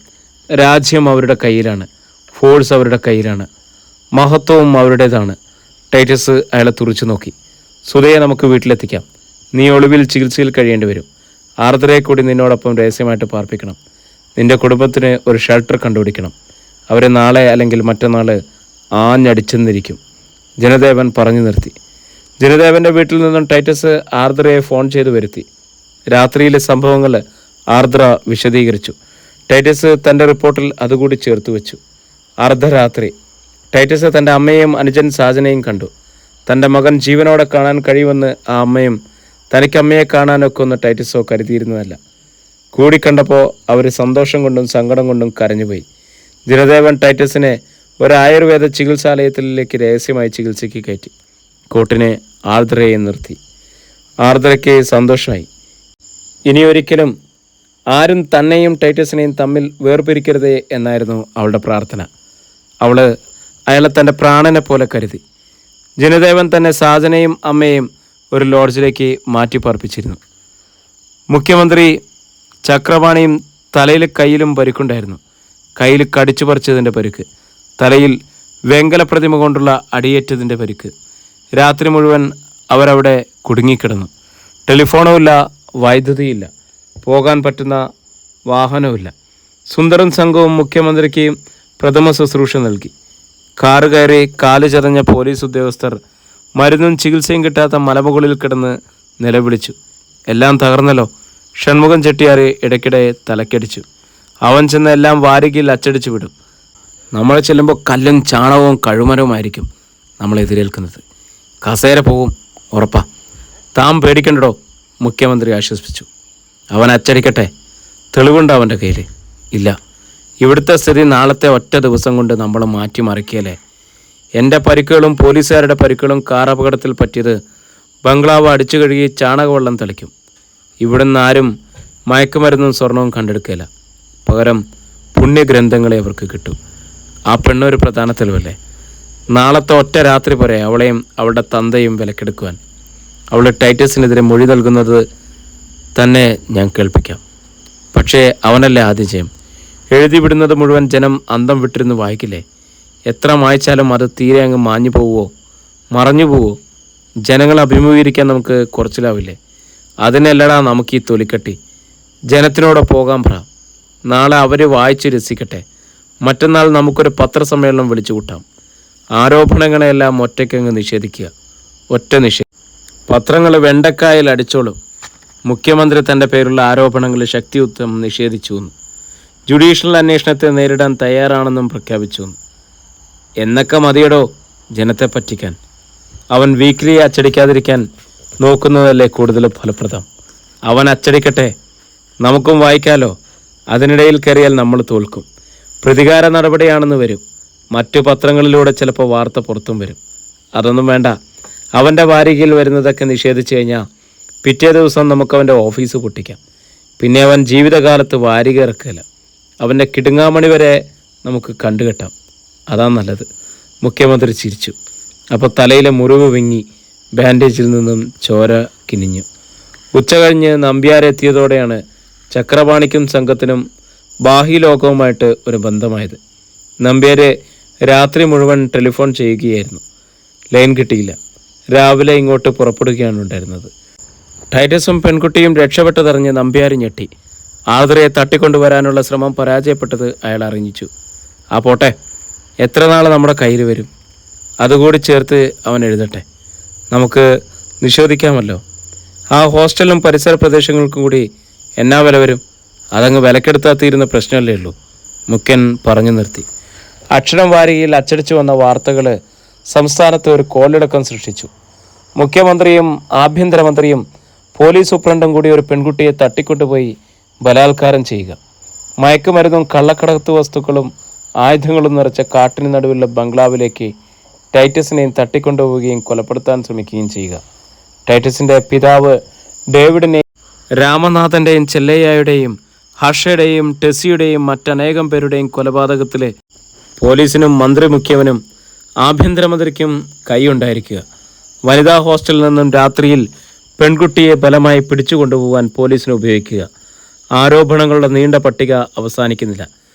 രാജ്യം അവരുടെ കയ്യിലാണ്, ഫോഴ്സ് അവരുടെ കയ്യിലാണ്, മഹത്വവും അവരുടേതാണ്. ടൈറ്റസ് അയാളെ തുറച്ചു നോക്കി. സുധയെ നമുക്ക് വീട്ടിലെത്തിക്കാം. നീ ഒളിവിൽ ചികിത്സയിൽ കഴിയേണ്ടി വരും. ആർദ്രയെ കൂടി നിന്നോടൊപ്പം രഹസ്യമായിട്ട് പാർപ്പിക്കണം. നിന്റെ കുടുംബത്തിന് ഒരു ഷെൽട്ടർ കണ്ടുപിടിക്കണം. അവരെ നാളെ അല്ലെങ്കിൽ മറ്റന്നാൾ ആഞ്ഞടിച്ചെന്നിരിക്കും. ജനദേവൻ പറഞ്ഞു നിർത്തി. ജനദേവൻ്റെ വീട്ടിൽ നിന്നും ടൈറ്റസ് ആർദ്രയെ ഫോൺ ചെയ്തു വരുത്തി. രാത്രിയിലെ സംഭവങ്ങൾ ആർദ്ര വിശദീകരിച്ചു. ടൈറ്റസ് തൻ്റെ റിപ്പോർട്ടിൽ അതുകൂടി ചേർത്ത് വെച്ചു. അർദ്ധരാത്രി ടൈറ്റസ് തൻ്റെ അമ്മയെയും അനുജൻ സാജനെയും കണ്ടു. തൻ്റെ മകൻ ജീവനോടെ കാണാൻ കഴിയുമെന്ന് ആ അമ്മയും തനിക്ക് അമ്മയെ കാണാനൊക്കെ ഒന്ന് ടൈറ്റസോ കരുതിയിരുന്നതല്ല. കൂടിക്കണ്ടപ്പോൾ അവർ സന്തോഷം കൊണ്ടും സങ്കടം കൊണ്ടും കരഞ്ഞുപോയി. ജനദേവൻ ടൈറ്റസിനെ ഒരു ആയുർവേദ ചികിത്സാലയത്തിലേക്ക് രഹസ്യമായി ചികിത്സയ്ക്ക് കയറ്റി. കോട്ടിനെ ആർദ്രയെ നിർത്തി. ആർദ്രയ്ക്ക് സന്തോഷമായി. ഇനിയൊരിക്കലും ആരും തന്നെയും ടൈറ്റസിനെയും തമ്മിൽ വേർപിരിക്കരുതേ എന്നായിരുന്നു അവളുടെ പ്രാർത്ഥന. അവൾ അയാളെ തൻ്റെ പ്രാണനെ പോലെ കരുതി. ജനദേവൻ തന്നെ സാജനെയും അമ്മയെയും ഒരു ലോഡ്ജിലേക്ക് മാറ്റിപ്പാർപ്പിച്ചിരുന്നു. മുഖ്യമന്ത്രി ചക്രപാണിയും തലയിൽ കയ്യിലും പരിക്കുണ്ടായിരുന്നു. കയ്യിൽ കടിച്ചു പറിച്ചതിൻ്റെ പരിക്ക്, തലയിൽ വെങ്കല പ്രതിമ കൊണ്ടുള്ള അടിയേറ്റതിൻ്റെ പരിക്ക്. രാത്രി മുഴുവൻ അവരവിടെ കുടുങ്ങിക്കിടന്നു. ടെലിഫോണുമില്ല, വൈദ്യുതിയില്ല, പോകാൻ പറ്റുന്ന വാഹനവുമില്ല. സുന്ദറും സംഘവും മുഖ്യമന്ത്രിക്ക് പ്രഥമ ശുശ്രൂഷ നൽകി. കാറ് കയറി കാല് ചതഞ്ഞ പോലീസ് ഉദ്യോഗസ്ഥർ മരുന്നും ചികിത്സയും കിട്ടാത്ത മലമുകളിൽ കിടന്ന് നിലവിളിച്ചു. എല്ലാം തകർന്നല്ലോ. ഷൺമുഖം ചെട്ടിയാർ ഇടയ്ക്കിടെ തലക്കടിച്ചു. അവൻ ചെന്ന് എല്ലാം വാരികയിൽ അച്ചടിച്ചു വിടും. നമ്മൾ ചെല്ലുമ്പോൾ കല്ലും ചാണകവും കഴുമരവുമായിരിക്കും നമ്മൾ എതിരേൽക്കുന്നത്. കസേര പോവും ഉറപ്പാ. താൻ പേടിക്കണ്ടടോ, മുഖ്യമന്ത്രി ആശ്വസിപ്പിച്ചു. അവൻ അച്ചടിക്കട്ടെ, തെളിവുണ്ട് അവൻ്റെ കയ്യിൽ. ഇല്ല, ഇവിടുത്തെ സ്ഥിതി നാളത്തെ ഒറ്റ ദിവസം കൊണ്ട് നമ്മൾ മാറ്റിമറിക്കല്ലേ. എൻ്റെ പരിക്കുകളും പോലീസുകാരുടെ പരിക്കുകളും കാർ അപകടത്തിൽ പറ്റിയത് ബംഗ്ലാവ് അടിച്ചു കഴുകി ചാണകവെള്ളം തളിക്കും. ഇവിടുന്ന് ആരും മയക്കുമരുന്നും സ്വർണവും കണ്ടെടുക്കില്ല. പകരം പുണ്യഗ്രന്ഥങ്ങളെ അവർക്ക് കിട്ടും. ആ പെണ്ണൊരു പ്രധാന തെളിവല്ലേ. നാളത്തെ ഒറ്റ രാത്രി പോരെ അവളെയും അവളുടെ തന്തയും വിലക്കെടുക്കുവാൻ. അവൾ ടൈറ്റസിനെതിരെ മൊഴി നൽകുന്നത് തന്നെ ഞാൻ കേൾപ്പിക്കാം. പക്ഷേ അവനല്ലേ ആദ്യം ചെയ്യും. എഴുതി വിടുന്നത് മുഴുവൻ ജനം അന്തം വിട്ടിരുന്ന് വായിക്കില്ലേ? എത്ര വായിച്ചാലും അത് തീരെ അങ്ങ് മാഞ്ഞു പോവുമോ, മറഞ്ഞു പോവോ? ജനങ്ങളെ അഭിമുഖീകരിക്കാൻ നമുക്ക് കുറച്ചിലാവില്ലേ? അതിനല്ലടാ നമുക്ക് ഈ തൊലിക്കട്ടി. ജനത്തിനോട് പോകാൻ പറ. നാളെ അവർ വായിച്ച് രസിക്കട്ടെ. മറ്റന്നാൾ നമുക്കൊരു പത്രസമ്മേളനം വിളിച്ചു കൂട്ടാം. ആരോപണങ്ങളെല്ലാം ഒറ്റയ്ക്കങ്ങ് നിഷേധിക്കുക. ഒറ്റ നിഷേധം. പത്രങ്ങൾ വെണ്ടക്കായിൽ അടിച്ചോളും. മുഖ്യമന്ത്രി തൻ്റെ പേരുള്ള ആരോപണങ്ങൾ ശക്തിയുക്തം നിഷേധിച്ചു എന്ന്, ജുഡീഷ്യൽ അന്വേഷണത്തെ നേരിടാൻ തയ്യാറാണെന്നും പ്രഖ്യാപിച്ചു എന്ന്. എന്നൊക്കെ മതിയടോ ജനത്തെ പറ്റിക്കാൻ. അവൻ വീക്കിലി അച്ചടിക്കാതിരിക്കാൻ നോക്കുന്നതല്ലേ കൂടുതൽ ഫലപ്രദം. അവൻ അച്ചടിക്കട്ടെ, നമുക്കും വായിക്കാലോ. അതിനിടയിൽ കയറിയാൽ നമ്മൾ തോൽക്കും. പ്രതികാര നടപടിയാണെന്ന് വരും. മറ്റു പത്രങ്ങളിലൂടെ ചിലപ്പോൾ വാർത്ത പുറത്തും വരും. അതൊന്നും വേണ്ട. അവൻ്റെ വാരികയിൽ വരുന്നതൊക്കെ നിഷേധിച്ചു കഴിഞ്ഞാൽ പിറ്റേ ദിവസം നമുക്കവൻ്റെ ഓഫീസ് പൊട്ടിക്കാം. പിന്നെ അവൻ ജീവിതകാലത്ത് വാരിക ഇറക്കില്ല. അവൻ്റെ കിടുങ്ങാമണി വരെ നമുക്ക് കണ്ടുകെട്ടാം. അതാ നല്ലത്. മുഖ്യമന്ത്രി ചിരിച്ചു. അപ്പോൾ തലയിലെ മുറിവ് വിങ്ങി ബാൻഡേജിൽ നിന്നും ചോര കിനിഞ്ഞു. ഉച്ച കഴിഞ്ഞ് നമ്പ്യാരെത്തിയതോടെയാണ് ചക്രപാണിക്കും സംഘത്തിനും ബാഹ്യലോകവുമായിട്ട് ഒരു ബന്ധമായത്. നമ്പ്യാരെ രാത്രി മുഴുവൻ ടെലിഫോൺ ചെയ്യുകയായിരുന്നു. ലൈൻ കിട്ടിയില്ല. രാവിലെ ഇങ്ങോട്ട് പുറപ്പെടുകയാണ് ഉണ്ടായിരുന്നത്. ടൈറ്റസും പെൺകുട്ടിയും രക്ഷപ്പെട്ടതറിഞ്ഞ് നമ്പ്യാർ ഞെട്ടി. ആർദ്രയെ തട്ടിക്കൊണ്ടുവരാനുള്ള ശ്രമം പരാജയപ്പെട്ടത് അയാൾ അറിയിച്ചു. ആ പോട്ടെ, എത്ര നാൾ നമ്മുടെ കയ്യിൽ വരും? അതുകൂടി ചേർത്ത് അവൻ എഴുതട്ടെ, നമുക്ക് നിഷേധിക്കാമല്ലോ. ആ ഹോസ്റ്റലിലും പരിസര പ്രദേശങ്ങൾക്കും കൂടി എന്നാ വില വരും? അതങ്ങ് വിലക്കെടുത്താൽ തീരുന്ന പ്രശ്നമല്ലേ ഉള്ളൂ, മുഖ്യൻ പറഞ്ഞു നിർത്തി. അക്ഷരം വാരികയിൽ അച്ചടിച്ചു വന്ന വാർത്തകൾ സംസ്ഥാനത്ത് ഒരു കോളിളക്കം സൃഷ്ടിച്ചു. മുഖ്യമന്ത്രിയും ആഭ്യന്തരമന്ത്രിയും പോലീസ് സൂപ്രണ്ടും കൂടി ഒരു പെൺകുട്ടിയെ തട്ടിക്കൊണ്ടുപോയി ബലാത്കാരം ചെയ്യുക, മയക്കുമരുന്നും കള്ളക്കടത്ത് വസ്തുക്കളും ആയുധങ്ങളും നിറച്ച കാട്ടിന് നടുവിലുള്ള ബംഗ്ലാവിലേക്ക് ടൈറ്റസിനെയും തട്ടിക്കൊണ്ടുപോവുകയും കൊലപ്പെടുത്താൻ ശ്രമിക്കുകയും ചെയ്യുക. ടൈറ്റസിൻ്റെ പിതാവ് ഡേവിഡിനെയും രാമനാഥൻ്റെയും ചെല്ലയ്യയുടെയും ഹർഷയുടെയും ടെസ്സിയുടെയും മറ്റനേകം പേരുടെയും കൊലപാതകത്തിലെ പോലീസിനും മന്ത്രി മുഖ്യവനും ആഭ്യന്തരമന്ത്രിക്കും കൈയുണ്ടായിരിക്കുക. വനിതാ ഹോസ്റ്റലിൽ നിന്നും രാത്രിയിൽ പെൺകുട്ടിയെ ബലമായി പിടിച്ചുകൊണ്ടുപോകാൻ പോലീസിന് ഉപയോഗിക്കുക. ആരോപണങ്ങളുടെ നീണ്ട പട്ടിക അവസാനിക്കുന്നില്ല.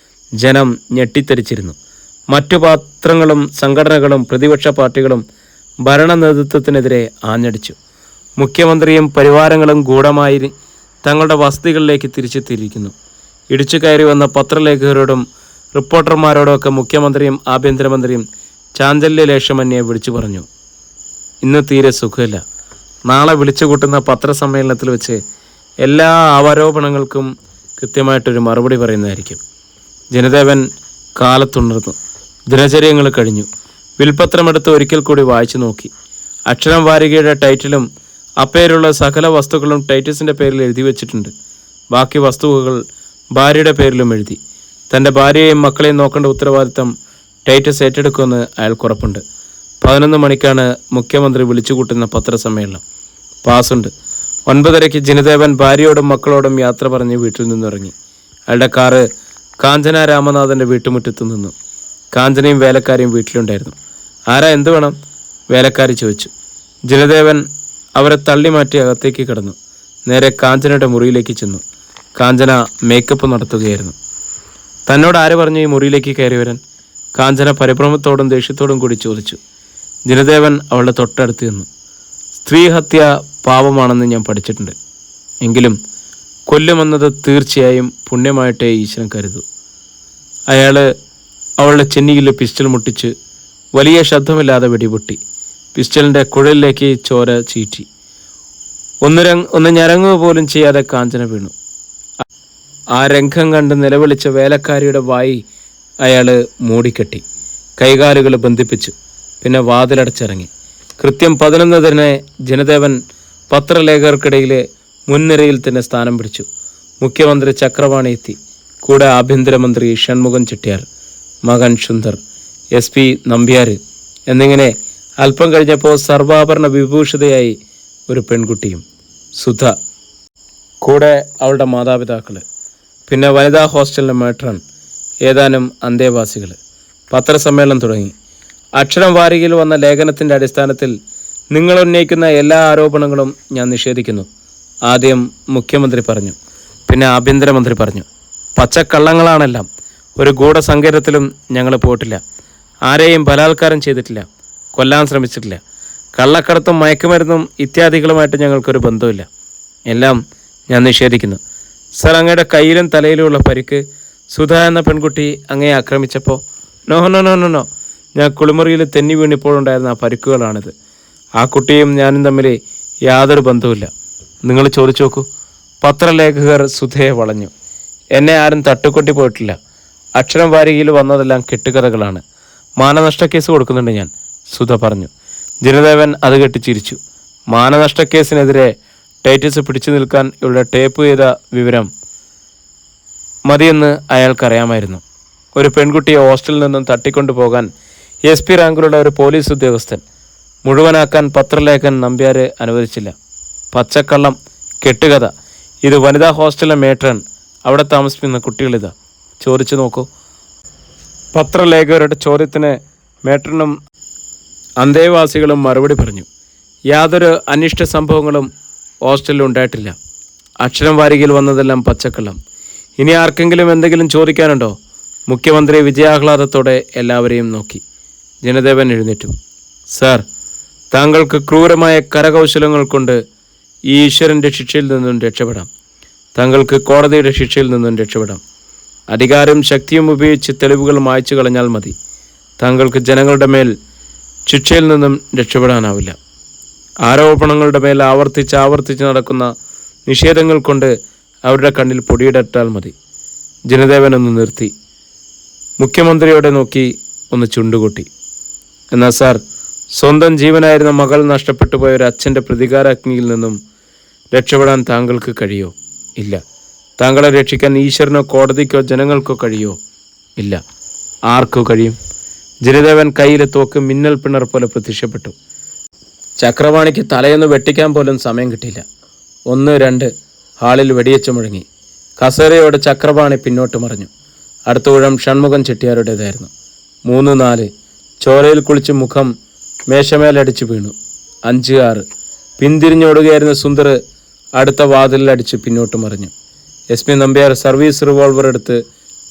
ജനം ഞെട്ടിത്തെറിച്ചിരുന്നു. മറ്റു പാത്രങ്ങളും സംഘടനകളും പ്രതിപക്ഷ പാർട്ടികളും ഭരണ നേതൃത്വത്തിനെതിരെ ആഞ്ഞടിച്ചു. മുഖ്യമന്ത്രിയും പരിവാരങ്ങളും ഗൂഢമായി തങ്ങളുടെ വസതികളിലേക്ക് തിരിച്ചെത്തിയിരിക്കുന്നു. ഇടിച്ചു കയറി വന്ന പത്രലേഖകരോടും റിപ്പോർട്ടർമാരോടൊക്കെ മുഖ്യമന്ത്രിയും ആഭ്യന്തരമന്ത്രിയും ചാഞ്ചല്യലേശമന്യെ വിളിച്ചു പറഞ്ഞു, ഇന്ന് തീരെ സുഖമില്ല. നാളെ വിളിച്ചു കൂട്ടുന്ന പത്രസമ്മേളനത്തിൽ വെച്ച് എല്ലാ ആരോപണങ്ങൾക്കും കൃത്യമായിട്ടൊരു മറുപടി പറയുന്നതായിരിക്കും. ജനദേവൻ കാലത്തുണർന്നു. ദിനചര്യങ്ങൾ കഴിഞ്ഞു. വിൽപത്രമെടുത്ത് ഒരിക്കൽ കൂടി വായിച്ചു നോക്കി. അക്ഷരം വാരികയുടെ ടൈറ്റിലും അപ്പേരുള്ള സകല വസ്തുക്കളും ടൈറ്റസിൻ്റെ പേരിൽ എഴുതി വച്ചിട്ടുണ്ട്. ബാക്കി വസ്തുവകൾ ഭാര്യയുടെ പേരിലും എഴുതി. തൻ്റെ ഭാര്യയെയും മക്കളെയും നോക്കേണ്ട ഉത്തരവാദിത്തം ടൈറ്റസ് ഏറ്റെടുക്കുമെന്ന് അയാൾക്കുറപ്പുണ്ട്. 11 മണിക്കാണ് മുഖ്യമന്ത്രി വിളിച്ചുകൂട്ടുന്ന പത്രസമ്മേളനം. പാസുണ്ട്. 9:30 ജനദേവൻ ഭാര്യയോടും മക്കളോടും യാത്ര പറഞ്ഞ് വീട്ടിൽ നിന്നിറങ്ങി. അയാളുടെ കാറ് കാഞ്ചന രാമനാഥൻ്റെ വീട്ടുമുറ്റത്ത് നിന്നു. കാഞ്ചനയും വേലക്കാരിയും വീട്ടിലുണ്ടായിരുന്നു. ആരാ, എന്ത് വേണം? വേലക്കാരി ചോദിച്ചു. ജനദേവൻ അവരെ തള്ളി മാറ്റി അകത്തേക്ക് കിടന്നു. നേരെ കാഞ്ചനയുടെ മുറിയിലേക്ക് ചെന്നു. കാഞ്ചന മേക്കപ്പ് നടത്തുകയായിരുന്നു. തന്നോട് ആര് പറഞ്ഞു ഈ മുറിയിലേക്ക് കയറി വരാൻ? കാഞ്ചന പരിഭ്രമത്തോടും ദേഷ്യത്തോടും കൂടി ചോദിച്ചു. ജനദേവൻ അവളുടെ തൊട്ടടുത്ത് നിന്നു. സ്ത്രീഹത്യ പാപമാണെന്ന് ഞാൻ പഠിച്ചിട്ടുണ്ട്. എങ്കിലും കൊല്ലുമെന്നത് തീർച്ചയായും പുണ്യമായിട്ടേ ഈശ്വരൻ കരുതൂ. അയാൾ അവളുടെ ചെന്നിയിൽ പിസ്റ്റൾ മുട്ടിച്ച് വലിയ ശബ്ദമില്ലാതെ വെടിപൊട്ടി. പിസ്റ്റലിൻ്റെ കുഴലിലേക്ക് ചോര ചീറ്റി. ഒന്ന് ഞരങ്ങുക പോലും ചെയ്യാതെ കാഞ്ചന വീണു. ആ രംഗം കണ്ട് നിലവിളിച്ച വേലക്കാരിയുടെ വായി അയാൾ മൂടിക്കെട്ടി. കൈകാലുകൾ ബന്ധിപ്പിച്ചു. പിന്നെ വാതിലടച്ചിറങ്ങി. കൃത്യം 11 ജനദേവൻ പത്രലേഖകർക്കിടയിലെ മുൻനിരയിൽ തന്നെ സ്ഥാനം പിടിച്ചു. മുഖ്യമന്ത്രി ചക്രവാണി എത്തി. കൂടെ ആഭ്യന്തരമന്ത്രി ഷൺമുഖൻ ചെട്ടിയാർ, മകൻ സുന്ദർ, SP നമ്പ്യാർ എന്നിങ്ങനെ അല്പം കഴിഞ്ഞപ്പോൾ സർവാഭരണ വിഭൂഷിതയായി ഒരു പെൺകുട്ടിയും, സുധ. കൂടെ അവളുടെ മാതാപിതാക്കൾ, പിന്നെ വനിതാ ഹോസ്റ്റലിലെ മേട്രൺ, ഏതാനും അന്തേവാസികൾ. പത്രസമ്മേളനം തുടങ്ങി. അക്ഷരം വാരികയിൽ വന്ന ലേഖനത്തിൻ്റെ അടിസ്ഥാനത്തിൽ നിങ്ങൾ ഉന്നയിക്കുന്ന എല്ലാ ആരോപണങ്ങളും ഞാൻ നിഷേധിക്കുന്നു. ആദ്യം മുഖ്യമന്ത്രി പറഞ്ഞു. പിന്നെ ആഭ്യന്തരമന്ത്രി പറഞ്ഞു. പച്ചക്കള്ളങ്ങളാണെല്ലാം. ഒരു ഗൂഢസങ്കേതത്തിലും ഞങ്ങൾ പോയിട്ടില്ല. ആരെയും ബലാത്കാരം ചെയ്തിട്ടില്ല. കൊല്ലാൻ ശ്രമിച്ചിട്ടില്ല. കള്ളക്കടത്തും മയക്കുമരുന്നും ഇത്യാദികളുമായിട്ട് ഞങ്ങൾക്കൊരു ബന്ധമില്ല. എല്ലാം ഞാൻ നിഷേധിക്കുന്നു. സർ, അങ്ങയുടെ കയ്യിലും തലയിലുമുള്ള പരിക്ക് സുധ എന്ന പെൺകുട്ടി അങ്ങയെ ആക്രമിച്ചപ്പോൾ no no no no no ഞാൻ കുളിമുറിയിൽ തെന്നി വീണിപ്പോഴുണ്ടായിരുന്ന ആ പരിക്കുകളാണിത്. ആ കുട്ടിയും ഞാനും തമ്മിൽ യാതൊരു ബന്ധവുമില്ല. നിങ്ങൾ ചോദിച്ചു നോക്കൂ. പത്രലേഖകർ സുധയെ വളഞ്ഞു. എന്നെ ആരും തട്ടിക്കൊണ്ടി പോയിട്ടില്ല. അക്ഷരം വാരികയിൽ വന്നതെല്ലാം കെട്ടുകഥകളാണ്. മാനനഷ്ട കേസ് കൊടുക്കുന്നുണ്ട് ഞാൻ, സുധ പറഞ്ഞു. ജനദേവൻ അത് കെട്ടി ചിരിച്ചു. മാനനഷ്ട കേസിനെതിരെ ടൈറ്റസ് പിടിച്ചു നിൽക്കാൻ ഇവിടെ ടേപ്പ് ചെയ്ത വിവരം മതിയെന്ന് അയാൾക്കറിയാമായിരുന്നു. ഒരു പെൺകുട്ടിയെ ഹോസ്റ്റലിൽ നിന്നും തട്ടിക്കൊണ്ടുപോകാൻ SP റാങ്കിലുള്ള ഒരു പോലീസ് ഉദ്യോഗസ്ഥൻ മുഴുവനാക്കാൻ പത്രലേഖൻ നമ്പ്യാർ അനുവദിച്ചില്ല. പച്ചക്കള്ളം, കെട്ടുകഥ. ഇത് വനിതാ ഹോസ്റ്റലിലെ മേട്രൺ, അവിടെ താമസിക്കുന്ന കുട്ടികളിതാ, ചോദിച്ചു നോക്കൂ. പത്രലേഖകരുടെ ചോദ്യത്തിന് മേട്രനും അന്തേവാസികളും മറുപടി പറഞ്ഞു. യാതൊരു അനിഷ്ട സംഭവങ്ങളും ഹോസ്റ്റലിൽ ഉണ്ടായിട്ടില്ല. അക്ഷരം വാരികയിൽ വന്നതെല്ലാം പച്ചക്കള്ളം. ഇനി ആർക്കെങ്കിലും എന്തെങ്കിലും ചോദിക്കാനുണ്ടോ? മുഖ്യമന്ത്രി വിജയാഹ്ലാദത്തോടെ എല്ലാവരെയും നോക്കി. ജനദേവൻ എഴുന്നേറ്റു. സാർ, താങ്കൾക്ക് ക്രൂരമായ കരകൗശലങ്ങൾ കൊണ്ട് ഈ ഈശ്വരൻ്റെ ശിക്ഷയിൽ നിന്നും രക്ഷപ്പെടാം. താങ്കൾക്ക് കോടതിയുടെ ശിക്ഷയിൽ നിന്നും രക്ഷപ്പെടാം. അധികാരം ശക്തിയും ഉപയോഗിച്ച് തെളിവുകൾ മായ്ച്ചു കളഞ്ഞാൽ മതി. താങ്കൾക്ക് ജനങ്ങളുടെ മേൽ ശിക്ഷയിൽ നിന്നും രക്ഷപ്പെടാനാവില്ല. ആരോപണങ്ങളുടെ മേൽ ആവർത്തിച്ച് നടക്കുന്ന നിഷേധങ്ങൾ കൊണ്ട് അവരുടെ കണ്ണിൽ പൊടിയിടട്ടാൽ മതി. ജനദേവനൊന്ന് നിർത്തി മുഖ്യമന്ത്രിയോടെ നോക്കി ഒന്ന് ചുണ്ടുകൊട്ടി. എന്നാൽ സാർ, സ്വന്തം ജീവനായിരുന്ന മകൾ നഷ്ടപ്പെട്ടു പോയ ഒരു അച്ഛൻ്റെ പ്രതികാരാഗ്നിയിൽ നിന്നും രക്ഷപ്പെടാൻ താങ്കൾക്ക് കഴിയോ? ഇല്ല. താങ്കളെ രക്ഷിക്കാൻ ഈശ്വരനോ കോടതിക്കോ ജനങ്ങൾക്കോ കഴിയോ? ഇല്ല. ആർക്കു കഴിയും? ജനദേവൻ കയ്യിലെ തോക്ക് മിന്നൽ പിണർ പോലെ പ്രത്യക്ഷപ്പെട്ടു. ചക്രവാണിക്ക് തലയൊന്ന് വെട്ടിക്കാൻ പോലും സമയം കിട്ടിയില്ല. 1, 2 ഹാളിൽ വെടിയച്ചു മുഴങ്ങി. കസേരയോടെ ചക്രവാണി പിന്നോട്ട് മറിഞ്ഞു. അടുത്ത ഊഴം ഷൺമുഖൻ ചെട്ടിയാരുടേതായിരുന്നു. 3, 4 ചോരയിൽ കുളിച്ച് മുഖം മേശമേലടിച്ചു വീണു. 5, 6 പിന്തിരിഞ്ഞോടുകയായിരുന്ന സുന്ദർ അടുത്ത വാതിലടിച്ച് പിന്നോട്ട് മറിഞ്ഞു. SP നമ്പ്യാർ സർവീസ് റിവോൾവർ എടുത്ത്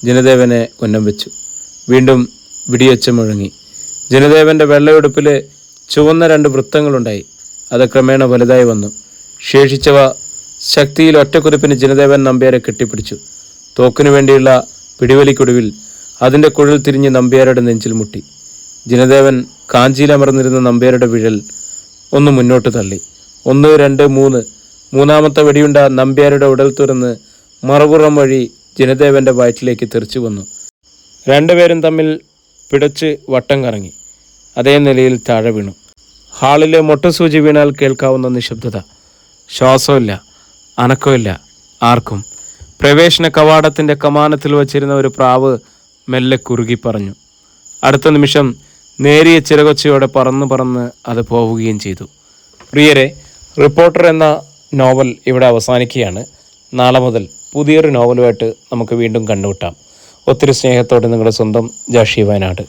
ജനദേവനെ ഉന്നം വെച്ചു. വീണ്ടും വെടിയച്ച മുഴങ്ങി. ജനദേവന്റെ വെള്ളയുടുപ്പിൽ ചുവന്ന 2 വൃത്തങ്ങളുണ്ടായി. അത് ക്രമേണ വലുതായി വന്നു. ശേഷിച്ചവ ശക്തിയിൽ ഒറ്റക്കുറിപ്പിന് ജനദേവൻ നമ്പ്യാരെ കെട്ടിപ്പിടിച്ചു. തോക്കിനു വേണ്ടിയുള്ള പിടിവലിക്കൊടുവിൽ അതിൻ്റെ കുഴൽ തിരിഞ്ഞ് നമ്പ്യാരുടെ നെഞ്ചിൽ മുട്ടി. ജനദേവൻ കാഞ്ചിയിലമർന്നിരുന്ന നമ്പ്യാരുടെ വിഴൽ ഒന്ന് മുന്നോട്ട് തള്ളി. 1, 2, 3 മൂന്നാമത്തെ വെടിയുണ്ട നമ്പ്യാരുടെ ഉടൽ തുറന്ന് മറുപുറം വഴി ജനദേവന്റെ വയറ്റിലേക്ക് തെറിച്ചു വന്നു. 2 പേരും തമ്മിൽ പിടച്ച് വട്ടം കറങ്ങി. അതേ നിലയിൽ താഴെ വീണു. ഹാളിലെ മൊട്ടസൂചി വീണാൽ കേൾക്കാവുന്ന നിശബ്ദത. ശ്വാസമില്ല, അനക്കമില്ല ആർക്കും. പ്രവേശന കവാടത്തിൻ്റെ കമാനത്തിൽ വച്ചിരുന്ന ഒരു പ്രാവ് മെല്ലെ കുറുകി പറഞ്ഞു. അടുത്ത നിമിഷം നേരിയ ചിറകൊച്ചയോടെ പറന്ന് അത് പോവുകയും ചെയ്തു. പ്രിയരെ, റിപ്പോർട്ടർ എന്ന നോവൽ ഇവിടെ അവസാനിക്കുകയാണ്. നാളെ മുതൽ പുതിയൊരു നോവലുമായിട്ട് നമുക്ക് വീണ്ടും കണ്ടുമുട്ടാം. ഒത്തിരി സ്നേഹത്തോടെ നിങ്ങളുടെ സ്വന്തം ജാഷി വയനാട്.